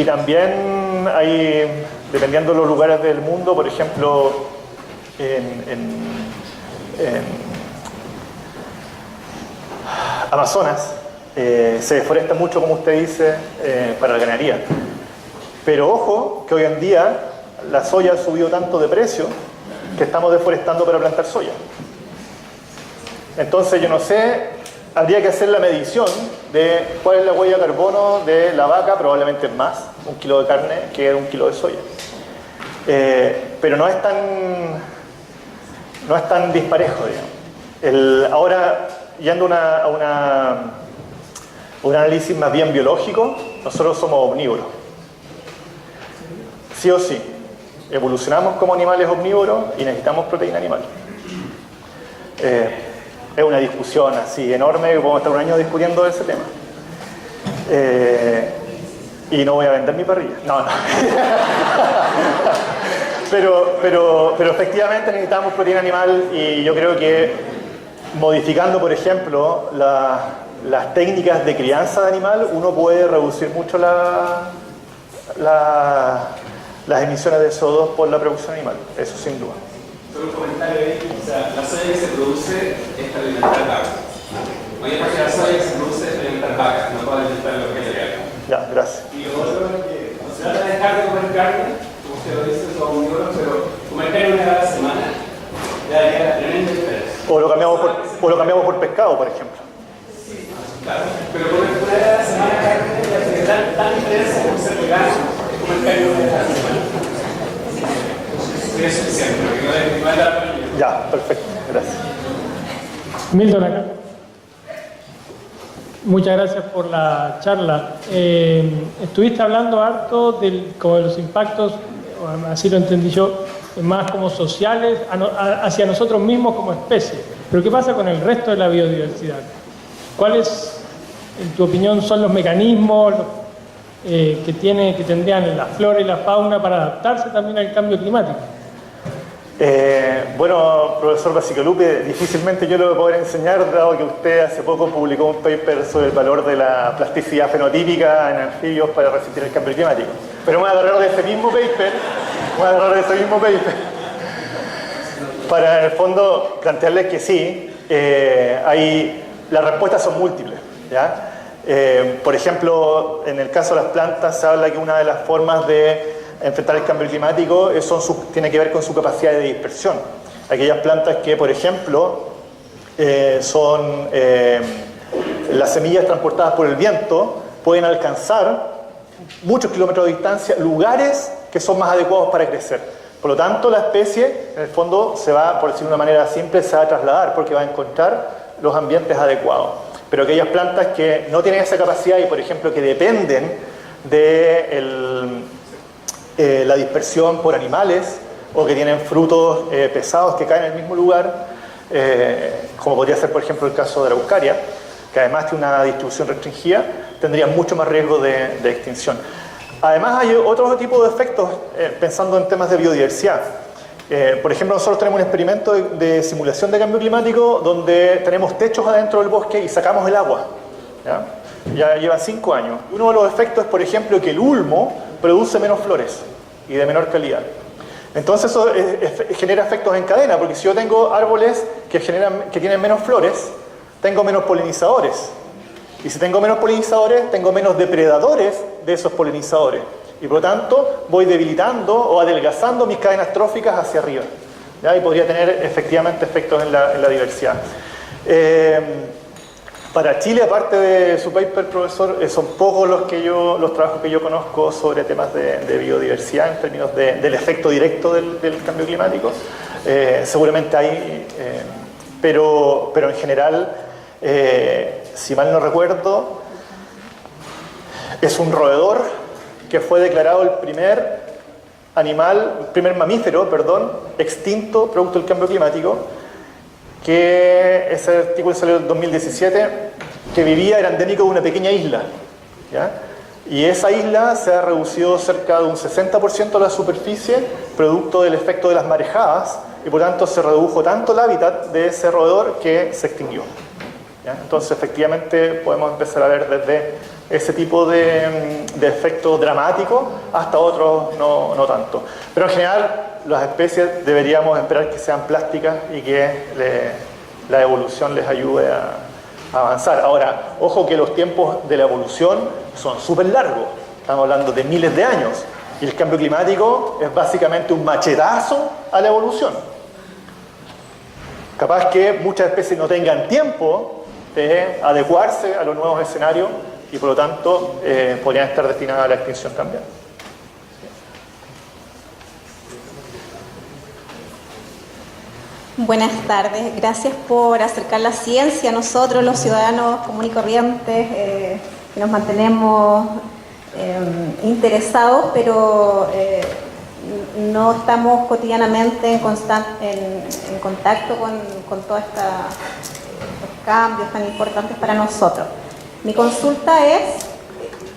también hay, dependiendo de los lugares del mundo, por ejemplo, en Amazonas, se deforesta mucho, como usted dice, para la ganadería. Pero ojo, que hoy en día la soya ha subido tanto de precio que estamos deforestando para plantar soya. Entonces yo no sé, habría que hacer la medición de cuál es la huella de carbono de la vaca, probablemente es más, 1 kilo de carne que 1 kilo de soya. Pero no es tan disparejo, digamos. Ahora, yendo a un análisis más bien biológico, nosotros somos omnívoros. Sí o sí, evolucionamos como animales omnívoros y necesitamos proteína animal. Es una discusión así enorme, podemos estar un año discutiendo ese tema. Y no voy a vender mi parrilla. No. Pero efectivamente necesitamos proteína animal y yo creo que modificando, por ejemplo, las técnicas de crianza de animal, uno puede reducir mucho las emisiones de CO2 por la producción animal. Eso sin duda. Solo un comentario ahí, o sea, la soya que se produce es para alimentar vacas. Oye, porque la soya que se produce es para alimentar vacas, no para alimentar lo que es. Ya, gracias. Y lo otro es que no se trata de dejar de comer carne, como usted lo dice, son omnívoros, pero comer carne una vez a la semana le daría tremenda diferencia. O lo cambiamos por pescado, por ejemplo. Sí, claro, pero comer una vez a la semana carne le hace tan diferencia como ser vegano, es comer carne una vez a la semana. Es suficiente, porque no es la familia. Ya, perfecto, gracias. Milton acá. Muchas gracias por la charla. Estuviste hablando harto como de los impactos, así lo entendí yo, más como sociales, hacia nosotros mismos como especie. Pero ¿qué pasa con el resto de la biodiversidad? ¿Cuáles, en tu opinión, son los mecanismos que tendrían la flora y la fauna para adaptarse también al cambio climático? Bueno, profesor Bacigalupe, difícilmente yo lo voy a poder enseñar, dado que usted hace poco publicó un paper sobre el valor de la plasticidad fenotípica en anfibios para resistir el cambio climático. Pero me voy a agarrar de ese mismo paper, para en el fondo plantearles que sí, las respuestas son múltiples, ¿ya? Por ejemplo, en el caso de las plantas se habla que una de las formas de enfrentar el cambio climático tiene que ver con su capacidad de dispersión. Aquellas plantas que, por ejemplo, son las semillas transportadas por el viento, pueden alcanzar muchos kilómetros de distancia lugares que son más adecuados para crecer. Por lo tanto, la especie, en el fondo, se va, por decirlo de una manera simple, se va a trasladar porque va a encontrar los ambientes adecuados. Pero aquellas plantas que no tienen esa capacidad y, por ejemplo, que dependen de la dispersión por animales o que tienen frutos pesados que caen en el mismo lugar, como podría ser, por ejemplo, el caso de la Araucaria, que además tiene una distribución restringida, tendrían mucho más riesgo de extinción. Además, hay otro tipo de efectos pensando en temas de biodiversidad. Por ejemplo, nosotros tenemos un experimento de simulación de cambio climático donde tenemos techos adentro del bosque y sacamos el agua. Ya lleva 5 años. Uno de los efectos es, por ejemplo, que el ulmo produce menos flores y de menor calidad. Entonces eso genera efectos en cadena, porque si yo tengo árboles que tienen menos flores, tengo menos polinizadores. Y si tengo menos polinizadores, tengo menos depredadores de esos polinizadores. Y por lo tanto, voy debilitando o adelgazando mis cadenas tróficas hacia arriba. ¿Ya? Y podría tener efectivamente efectos en la diversidad. Para Chile, aparte de su paper, profesor, son pocos los trabajos que yo conozco sobre temas de biodiversidad en términos del efecto directo del cambio climático. Seguramente hay, pero en general, si mal no recuerdo, es un roedor que fue declarado el primer mamífero, extinto producto del cambio climático, que ese artículo salió en 2017, que era endémico de una pequeña isla, ¿ya? Y esa isla se ha reducido cerca de un 60% la superficie, producto del efecto de las marejadas, y por tanto se redujo tanto el hábitat de ese roedor que se extinguió, ¿ya? Entonces efectivamente podemos empezar a ver desde ese tipo de efectos dramáticos hasta otros no tanto. Pero en general las especies deberíamos esperar que sean plásticas y que la evolución les ayude a avanzar. Ahora, ojo que los tiempos de la evolución son súper largos, estamos hablando de miles de años. Y el cambio climático es básicamente un machetazo a la evolución. Capaz que muchas especies no tengan tiempo de adecuarse a los nuevos escenarios y por lo tanto podrían estar destinadas a la extinción también. Buenas tardes, gracias por acercar la ciencia a nosotros, los ciudadanos comunes y corrientes, que nos mantenemos interesados, pero no estamos cotidianamente en contacto con todos estos cambios tan importantes para nosotros. Mi consulta es,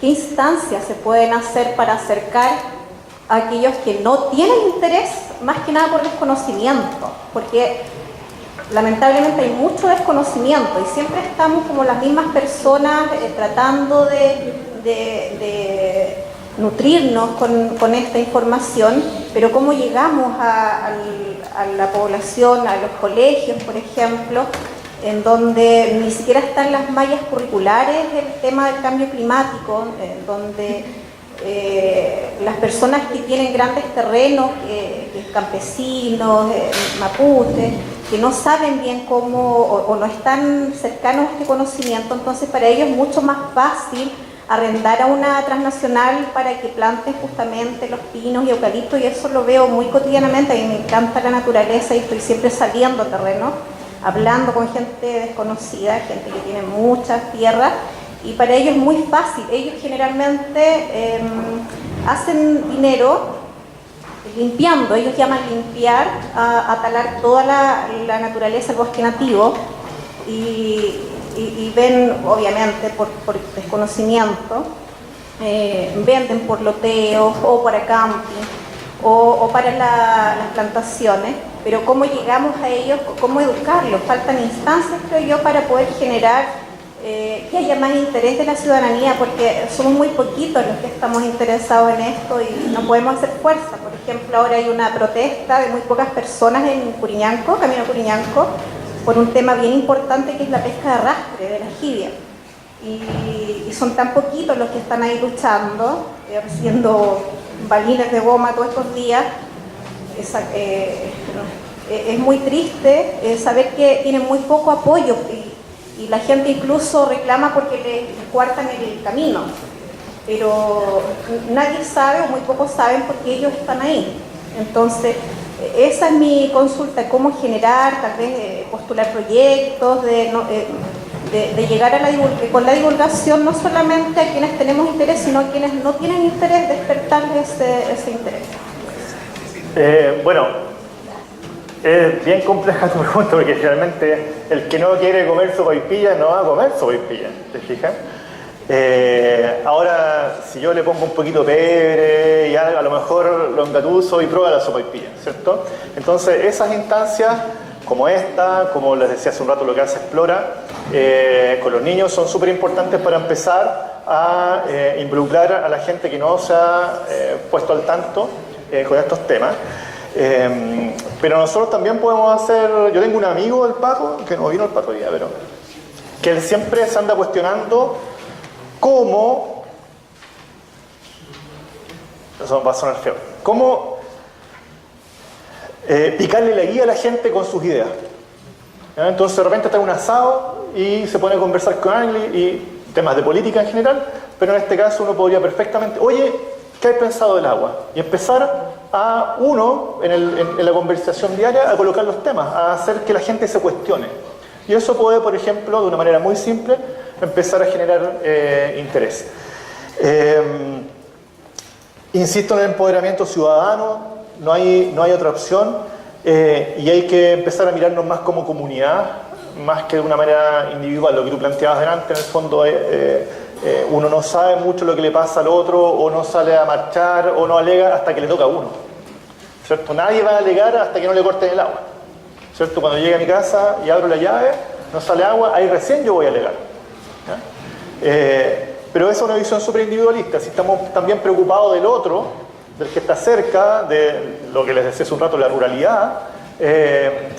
¿qué instancias se pueden hacer para acercar a aquellos que no tienen interés, más que nada por desconocimiento? Porque lamentablemente hay mucho desconocimiento y siempre estamos como las mismas personas tratando de nutrirnos con esta información, pero cómo llegamos a la población, a los colegios, por ejemplo, en donde ni siquiera están las mallas curriculares el tema del cambio climático, en donde las personas que tienen grandes terrenos, campesinos, mapuches, que no saben bien cómo o no están cercanos a este conocimiento, entonces para ellos es mucho más fácil arrendar a una transnacional para que planten justamente los pinos y eucaliptos, y eso lo veo muy cotidianamente. A mí me encanta la naturaleza y estoy siempre saliendo a terreno, hablando con gente desconocida, gente que tiene muchas tierras, y para ellos es muy fácil. Ellos generalmente hacen dinero limpiando, ellos llaman limpiar, a talar toda la naturaleza, el bosque nativo, y ven, obviamente, por desconocimiento, venden por loteos o para camping o para las plantaciones, pero ¿cómo llegamos a ellos? ¿Cómo educarlos? Faltan instancias, creo yo, para poder generar que haya más interés de la ciudadanía, porque somos muy poquitos los que estamos interesados en esto y no podemos hacer fuerza. Por ejemplo, ahora hay una protesta de muy pocas personas en Curiñanco, camino a Curiñanco, por un tema bien importante que es la pesca de arrastre, de la jibia. Y son tan poquitos los que están ahí luchando, haciendo balines de goma todos estos días. Es muy triste saber que tienen muy poco apoyo y la gente incluso reclama porque les cuartan el camino. Pero nadie sabe o muy pocos saben porque ellos están ahí. Entonces, esa es mi consulta, cómo generar, tal vez postular proyectos, de llegar con la divulgación no solamente a quienes tenemos interés, sino a quienes no tienen interés, despertarles ese interés. Bueno, es bien compleja tu pregunta porque realmente el que no quiere comer sopaipilla no va a comer sopaipilla, ¿te fijas? Ahora, si yo le pongo un poquito de pebre y a lo mejor lo engatuso y prueba la sopaipilla, ¿cierto? Entonces, esas instancias como esta, como les decía hace un rato lo que hace Explora, con los niños son súper importantes para empezar a involucrar a la gente que no se ha puesto al tanto con estos temas. Pero nosotros también podemos hacer, yo tengo un amigo, el Paco, que no vino el Paco día, pero que él siempre se anda cuestionando cómo, eso va a sonar feo, cómo picarle la guía a la gente con sus ideas. ¿Ya? Entonces de repente está en un asado y se pone a conversar con alguien y temas de política en general, pero en este caso uno podría perfectamente, oye, ¿qué has pensado del agua? Y empezar a uno, en la conversación diaria, a colocar los temas, a hacer que la gente se cuestione. Y eso puede, por ejemplo, de una manera muy simple, empezar a generar interés. Insisto en el empoderamiento ciudadano, no hay otra opción, y hay que empezar a mirarnos más como comunidad, más que de una manera individual. Lo que tú planteabas delante, en el fondo, uno no sabe mucho lo que le pasa al otro, o no sale a marchar, o no alega hasta que le toca a uno, ¿cierto? Nadie va a alegar hasta que no le corten el agua, ¿cierto? Cuando llegue a mi casa y abro la llave, no sale agua, ahí recién yo voy a alegar, ¿ya? Pero esa es una visión súper individualista. Si estamos también preocupados del otro, del que está cerca, de lo que les decía hace un rato, la ruralidad,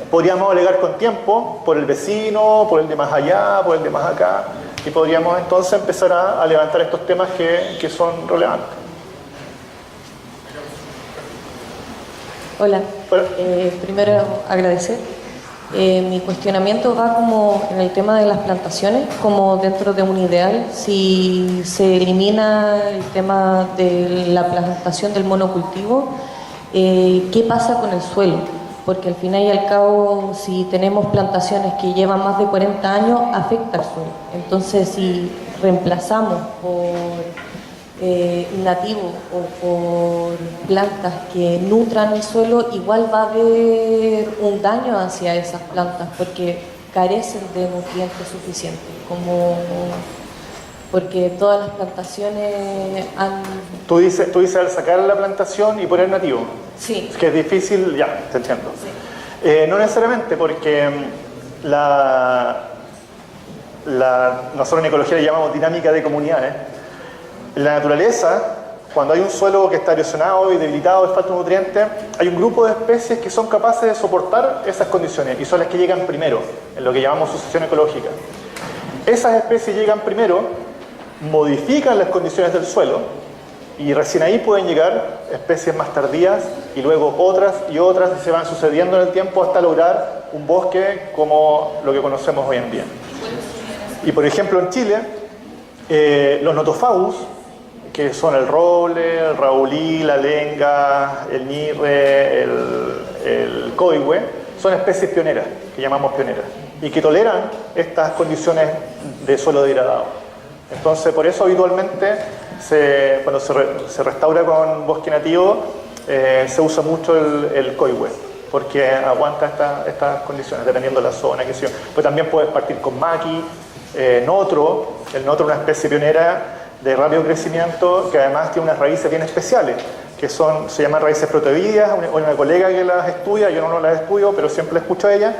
podríamos alegar con tiempo por el vecino, por el de más allá, por el de más acá, y podríamos entonces empezar a levantar estos temas que son relevantes. Hola. Hola. Primero agradecer. Mi cuestionamiento va como en el tema de las plantaciones, como dentro de un ideal, si se elimina el tema de la plantación del monocultivo, ¿qué pasa con el suelo? Porque al final y al cabo, si tenemos plantaciones que llevan más de 40 años, afecta al suelo. Entonces, si reemplazamos por nativos o por plantas que nutran el suelo, igual va a haber un daño hacia esas plantas porque carecen de nutrientes suficientes, porque todas las plantaciones han... Tú dices al sacar la plantación y poner nativo. Sí. Es que es difícil, ya, te entiendo. Sí. No necesariamente, porque nosotros en ecología le llamamos dinámica de comunidades. En la naturaleza, cuando hay un suelo que está erosionado y debilitado de falta de nutrientes, hay un grupo de especies que son capaces de soportar esas condiciones y son las que llegan primero, en lo que llamamos sucesión ecológica. Esas especies llegan primero, modifican las condiciones del suelo y recién ahí pueden llegar especies más tardías y luego otras y otras y se van sucediendo en el tiempo hasta lograr un bosque como lo que conocemos hoy en día. Y por ejemplo en Chile, los notofagus, que son el roble, el raulí, la lenga, el ñirre, el coihue, son especies pioneras, que llamamos pioneras, y que toleran estas condiciones de suelo degradado. Entonces, por eso habitualmente, cuando se restaura con bosque nativo, se usa mucho el coihue, porque aguanta estas condiciones, dependiendo de la zona, que sea. Pues también puedes partir con maqui, notro. El notro es una especie pionera de rápido crecimiento que además tiene unas raíces bien especiales, que se llaman raíces proteoideas. Una colega que las estudia, yo no las estudio, pero siempre la escucho a ella.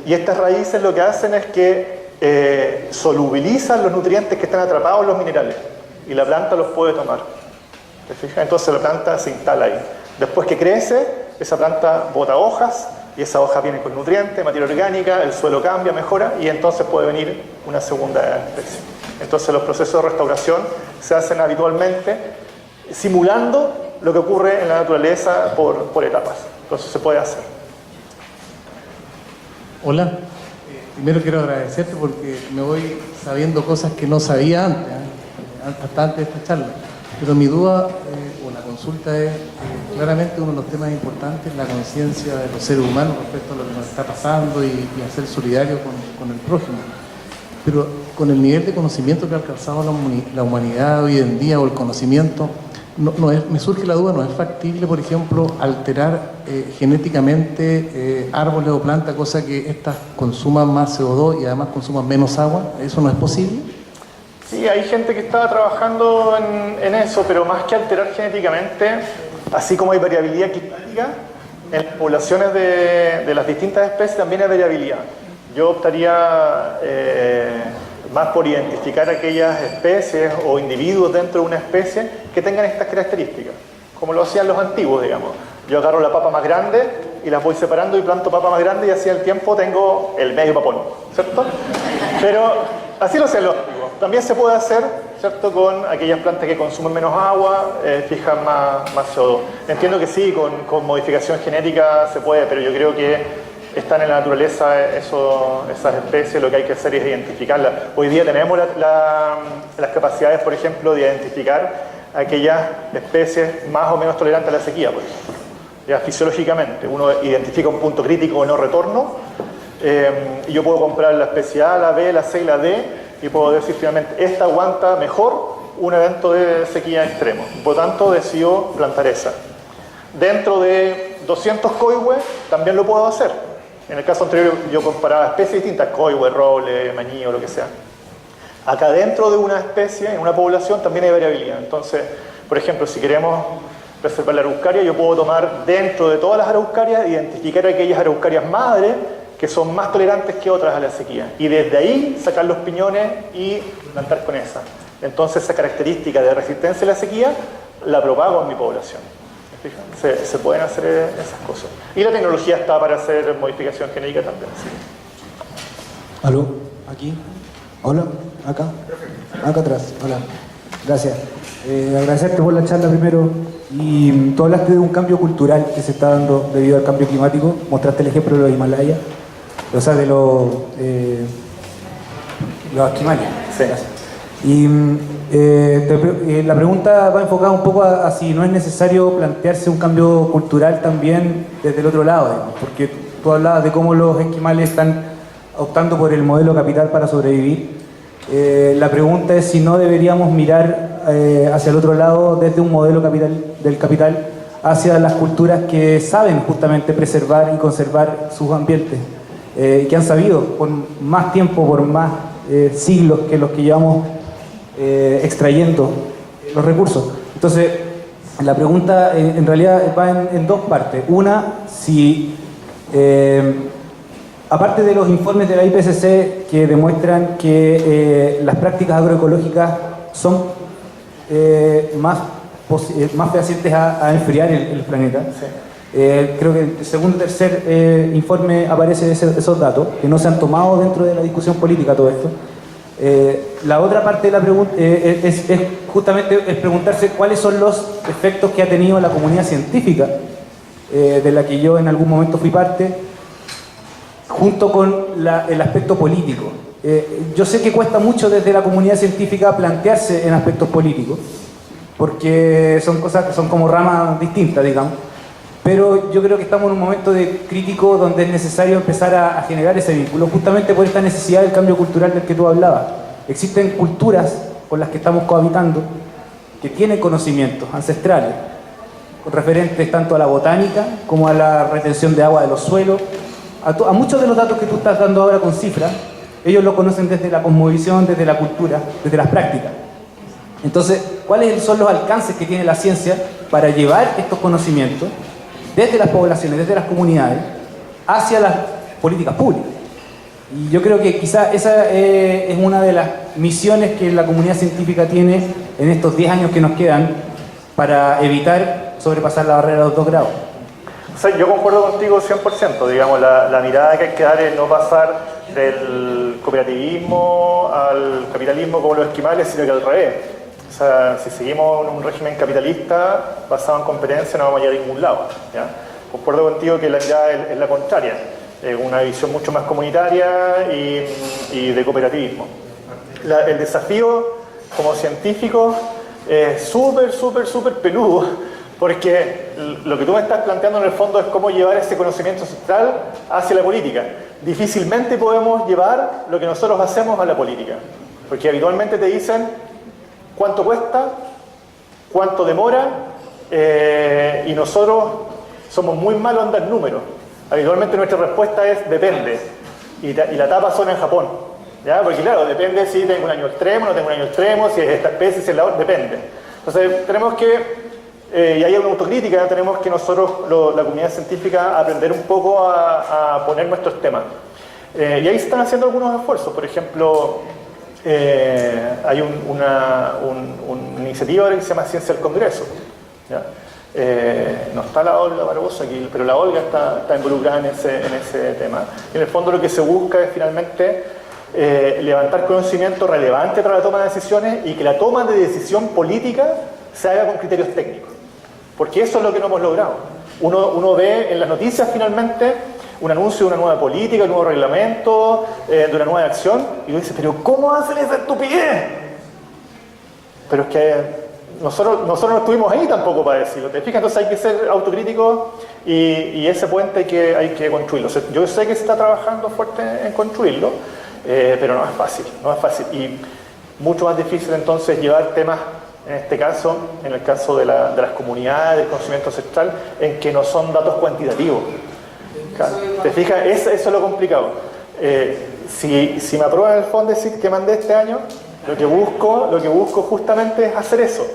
Y estas raíces lo que hacen es que solubilizan los nutrientes que están atrapados en los minerales y la planta los puede tomar. ¿Te fijas? Entonces la planta se instala ahí. Después que crece, esa planta bota hojas y esa hoja viene con nutrientes, materia orgánica, el suelo cambia, mejora y entonces puede venir una segunda especie. Entonces los procesos de restauración se hacen habitualmente simulando lo que ocurre en la naturaleza por etapas. Entonces se puede hacer. Hola, primero quiero agradecerte porque me voy sabiendo cosas que no sabía antes, hasta antes de esta charla. Pero mi duda o la consulta es, claramente uno de los temas importantes es la conciencia de los seres humanos respecto a lo que nos está pasando y hacer solidario con el prójimo. Pero con el nivel de conocimiento que ha alcanzado la humanidad hoy en día, o el conocimiento, me surge la duda, ¿no es factible, por ejemplo, alterar genéticamente árboles o plantas, cosa que éstas consuman más CO2 y además consuman menos agua? ¿Eso no es posible? Sí, hay gente que está trabajando en eso, pero más que alterar genéticamente, así como hay variabilidad climática, en las poblaciones de las distintas especies también hay variabilidad. Yo optaría más por identificar aquellas especies o individuos dentro de una especie que tengan estas características, como lo hacían los antiguos, digamos. Yo agarro la papa más grande y las voy separando y planto papa más grande y así al tiempo tengo el medio papón, ¿cierto? Pero así lo hacían los antiguos. También se puede hacer, ¿cierto?, con aquellas plantas que consumen menos agua, fijan más CO2. Entiendo que sí, con modificación genética se puede, pero yo creo que están en la naturaleza esas especies, lo que hay que hacer es identificarlas. Hoy día tenemos las capacidades, por ejemplo, de identificar aquellas especies más o menos tolerantes a la sequía, por ejemplo. Ya fisiológicamente, uno identifica un punto crítico de no retorno, y yo puedo comprar la especie A, la B, la C y la D, y puedo decir finalmente, esta aguanta mejor un evento de sequía extremo. Por lo tanto, decido plantar esa. Dentro de 200 coihue también lo puedo hacer. En el caso anterior yo comparaba especies distintas, coihue, roble, mañío, lo que sea. Acá dentro de una especie, en una población, también hay variabilidad. Entonces, por ejemplo, si queremos preservar la araucaria, yo puedo tomar dentro de todas las araucarias, identificar aquellas araucarias madres que son más tolerantes que otras a la sequía. Y desde ahí sacar los piñones y plantar con esa. Entonces esa característica de resistencia a la sequía la propago en mi población. Se pueden hacer esas cosas. Y la tecnología está para hacer modificación genética también. Sí. ¿Aló? ¿Aquí? ¿Hola? ¿Acá? Acá atrás. Hola. Gracias. Agradecerte por la charla primero. Y tú hablaste de un cambio cultural que se está dando debido al cambio climático. Mostraste el ejemplo de los Himalayas, o sea, de los esquimales. Sí. Y la pregunta va enfocada un poco a si no es necesario plantearse un cambio cultural también desde el otro lado, digamos, porque tú hablabas de cómo los esquimales están optando por el modelo capital para sobrevivir. La pregunta es si no deberíamos mirar hacia el otro lado desde un modelo del capital hacia las culturas que saben justamente preservar y conservar sus ambientes, que han sabido por más tiempo, por más siglos que los que llevamos extrayendo los recursos. Entonces, la pregunta en realidad va en dos partes. Una, si aparte de los informes de la IPCC que demuestran que las prácticas agroecológicas son más fehacientes a enfriar el planeta, creo que en el segundo o tercer informe aparecen esos datos que no se han tomado dentro de la discusión política, todo esto. La otra parte de la pregunta es justamente preguntarse cuáles son los efectos que ha tenido la comunidad científica, de la que yo en algún momento fui parte, junto con el aspecto político. Yo sé que cuesta mucho desde la comunidad científica plantearse en aspectos políticos, porque son cosas que son como ramas distintas, digamos, pero yo creo que estamos en un momento crítico donde es necesario empezar a generar ese vínculo, justamente por esta necesidad del cambio cultural del que tú hablabas. Existen culturas con las que estamos cohabitando que tienen conocimientos ancestrales, referentes tanto a la botánica como a la retención de agua de los suelos, a muchos de los datos que tú estás dando ahora con cifras. Ellos lo conocen desde la cosmovisión, desde la cultura, desde las prácticas. Entonces, ¿cuáles son los alcances que tiene la ciencia para llevar estos conocimientos desde las poblaciones, desde las comunidades, hacia las políticas públicas? Y yo creo que quizá esa es una de las misiones que la comunidad científica tiene en estos 10 años que nos quedan para evitar sobrepasar la barrera de los 2 grados. O sea, yo concuerdo contigo 100%, digamos, la mirada que hay que dar es no pasar del cooperativismo al capitalismo como los esquimales, sino que al revés. O sea, si seguimos en un régimen capitalista basado en competencia no vamos a llegar a ningún lado, ¿ya? Concuerdo contigo que la mirada es la contraria, una visión mucho más comunitaria y de cooperativismo. El desafío como científico es súper peludo, porque lo que tú me estás planteando en el fondo es cómo llevar ese conocimiento ancestral hacia la política. Difícilmente podemos llevar lo que nosotros hacemos a la política, porque habitualmente te dicen cuánto cuesta, cuánto demora, y nosotros somos muy malos en dar números. Habitualmente nuestra respuesta es depende, y la tapa suena en Japón, ¿ya? Porque claro, depende si tengo un año extremo, no tengo un año extremo, si es esta especie, si es la otra, depende. Entonces tenemos que, y hay una autocrítica, tenemos que nosotros, la comunidad científica, aprender un poco a poner nuestros temas. Y ahí se están haciendo algunos esfuerzos. Por ejemplo, hay una iniciativa que se llama Ciencia al Congreso, ¿ya? No está la Olga Barbosa aquí, pero la Olga está involucrada en ese tema. Y en el fondo lo que se busca es finalmente levantar conocimiento relevante para la toma de decisiones y que la toma de decisión política se haga con criterios técnicos. Porque eso es lo que no hemos logrado. Uno ve en las noticias finalmente un anuncio de una nueva política, un nuevo reglamento, de una nueva acción, y uno dice, pero ¿cómo hacen esa estupidez? Pero es que nosotros no estuvimos ahí tampoco para decirlo. ¿Te fijas? Entonces hay que ser autocríticos y ese puente hay que construirlo. O sea, yo sé que se está trabajando fuerte en construirlo, pero no es fácil. Y mucho más difícil entonces llevar temas, en este caso, en el caso de las comunidades, del conocimiento ancestral, en que no son datos cuantitativos. ¿Te fijas? Eso es lo complicado. Si me aprueban el Fondesit que mandé este año, lo que busco justamente es hacer eso.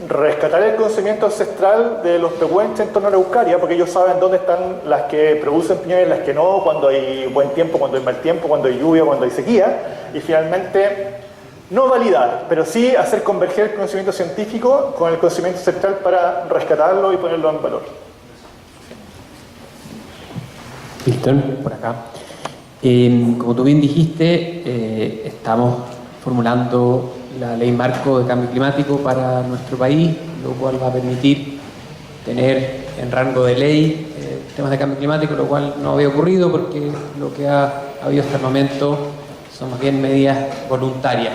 Rescatar el conocimiento ancestral de los pehuenches en torno a la Araucaria, porque ellos saben dónde están las que producen piñones y las que no, cuando hay buen tiempo, cuando hay mal tiempo, cuando hay lluvia, cuando hay sequía, y finalmente no validar, pero sí hacer converger el conocimiento científico con el conocimiento ancestral para rescatarlo y ponerlo en valor. Milton, por acá. Como tú bien dijiste, estamos formulando la ley marco de cambio climático para nuestro país, lo cual va a permitir tener en rango de ley temas de cambio climático, lo cual no había ocurrido porque lo que ha habido hasta el momento son más bien medidas voluntarias.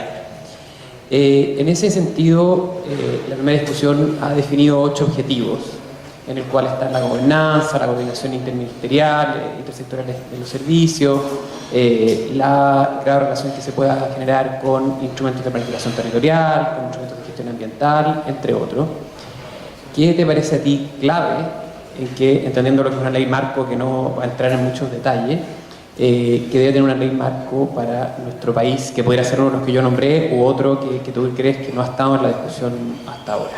En ese sentido, la primera discusión ha definido 8 objetivos, en el cual está la gobernanza, la coordinación interministerial, intersectorial de los servicios, la relación que se pueda generar con instrumentos de planificación territorial, con instrumentos de gestión ambiental, entre otros. ¿Qué te parece a ti clave en que, entendiendo lo que es una ley marco que no va a entrar en muchos detalles, que debe tener una ley marco para nuestro país, que podría ser uno de los que yo nombré u otro que tú crees que no ha estado en la discusión hasta ahora?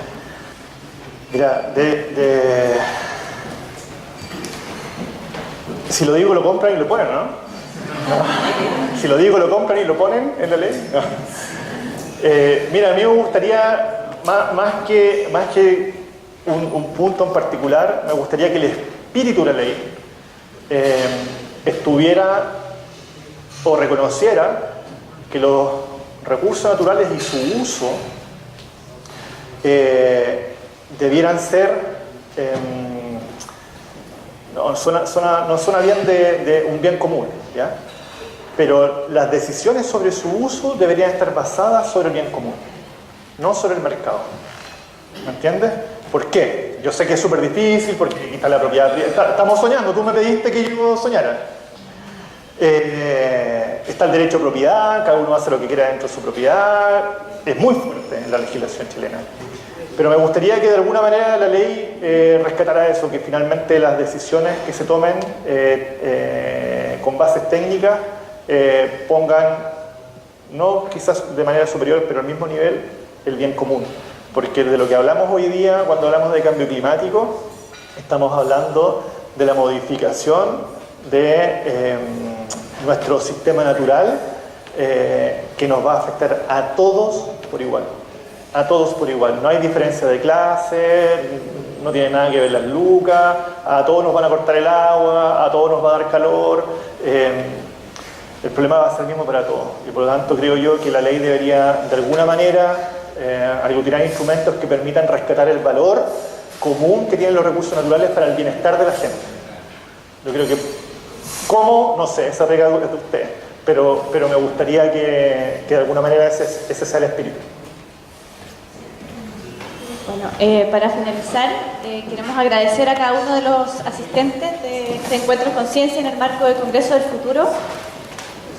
Mira, si lo digo lo compran y lo ponen, ¿no? Si lo digo lo compran y lo ponen en la ley. No. Mira, a mí me gustaría, más que un punto en particular, me gustaría que el espíritu de la ley estuviera o reconociera que los recursos naturales y su uso debieran ser, no suena bien de un bien común, ¿ya? Pero las decisiones sobre su uso deberían estar basadas sobre el bien común, no sobre el mercado. ¿Me entiendes? ¿Por qué? Yo sé que es súper difícil porque aquí está la propiedad. Estamos soñando, tú me pediste que yo soñara. Está el derecho a propiedad, cada uno hace lo que quiera dentro de su propiedad. Es muy fuerte en la legislación chilena. Pero me gustaría que de alguna manera la ley rescatara eso, que finalmente las decisiones que se tomen con bases técnicas pongan, no quizás de manera superior, pero al mismo nivel, el bien común. Porque de lo que hablamos hoy día, cuando hablamos de cambio climático, estamos hablando de la modificación de nuestro sistema natural que nos va a afectar a todos por igual. A todos por igual. No hay diferencia de clase, no tiene nada que ver las lucas, a todos nos van a cortar el agua, a todos nos va a dar calor. El problema va a ser el mismo para todos. Y por lo tanto creo yo que la ley debería, de alguna manera, aglutinar instrumentos que permitan rescatar el valor común que tienen los recursos naturales para el bienestar de la gente. Yo creo que, ¿cómo? No sé, esa regla es de usted, pero me gustaría que de alguna manera ese sea el espíritu. Bueno, para finalizar, queremos agradecer a cada uno de los asistentes de este encuentro Conciencia en el marco del Congreso del Futuro.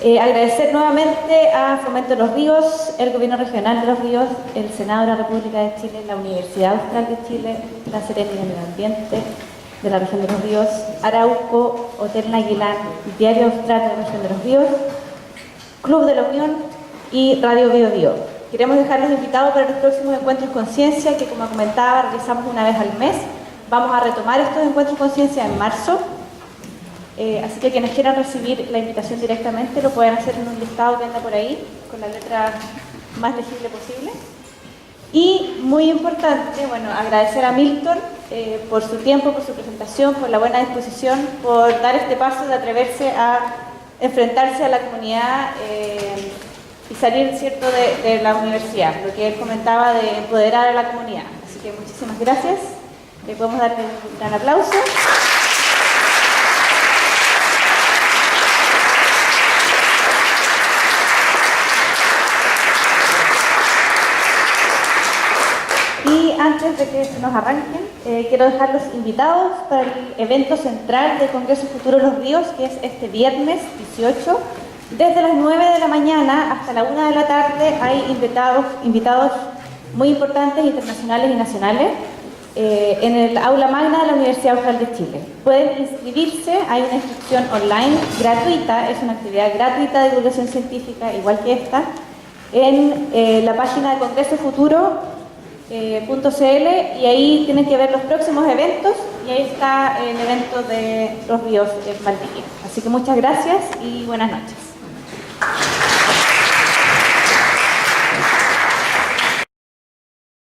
Agradecer nuevamente a Fomento de los Ríos, el Gobierno Regional de los Ríos, el Senado de la República de Chile, la Universidad Austral de Chile, la Serena de Medio Ambiente de la Región de los Ríos, Arauco, Hotel Naguilán, Diario Austral de la Región de los Ríos, Club de la Unión y Radio Bio Bio. Queremos dejarlos invitados para los próximos encuentros Conciencia, que como comentaba, realizamos una vez al mes. Vamos a retomar estos encuentros Conciencia en marzo. Así que quienes quieran recibir la invitación directamente lo pueden hacer en un listado que anda por ahí, con la letra más legible posible. Y muy importante, bueno, agradecer a Milton por su tiempo, por su presentación, por la buena disposición, por dar este paso de atreverse a enfrentarse a la comunidad y salir, ¿cierto?, de la universidad, lo que él comentaba de empoderar a la comunidad. Así que muchísimas gracias. Le podemos darle un gran aplauso. Y antes de que se nos arranquen, quiero dejarlos invitados para el evento central del Congreso Futuro Los Ríos, que es este viernes 18. Desde las 9 de la mañana hasta la 1 de la tarde hay invitados muy importantes, internacionales y nacionales, en el aula magna de la Universidad Austral de Chile. Pueden inscribirse, hay una inscripción online gratuita, es una actividad gratuita de divulgación científica, igual que esta, en la página de congresofuturo.cl, y ahí tienen que ver los próximos eventos, y ahí está el evento de los ríos en Valdivia. Así que muchas gracias y buenas noches.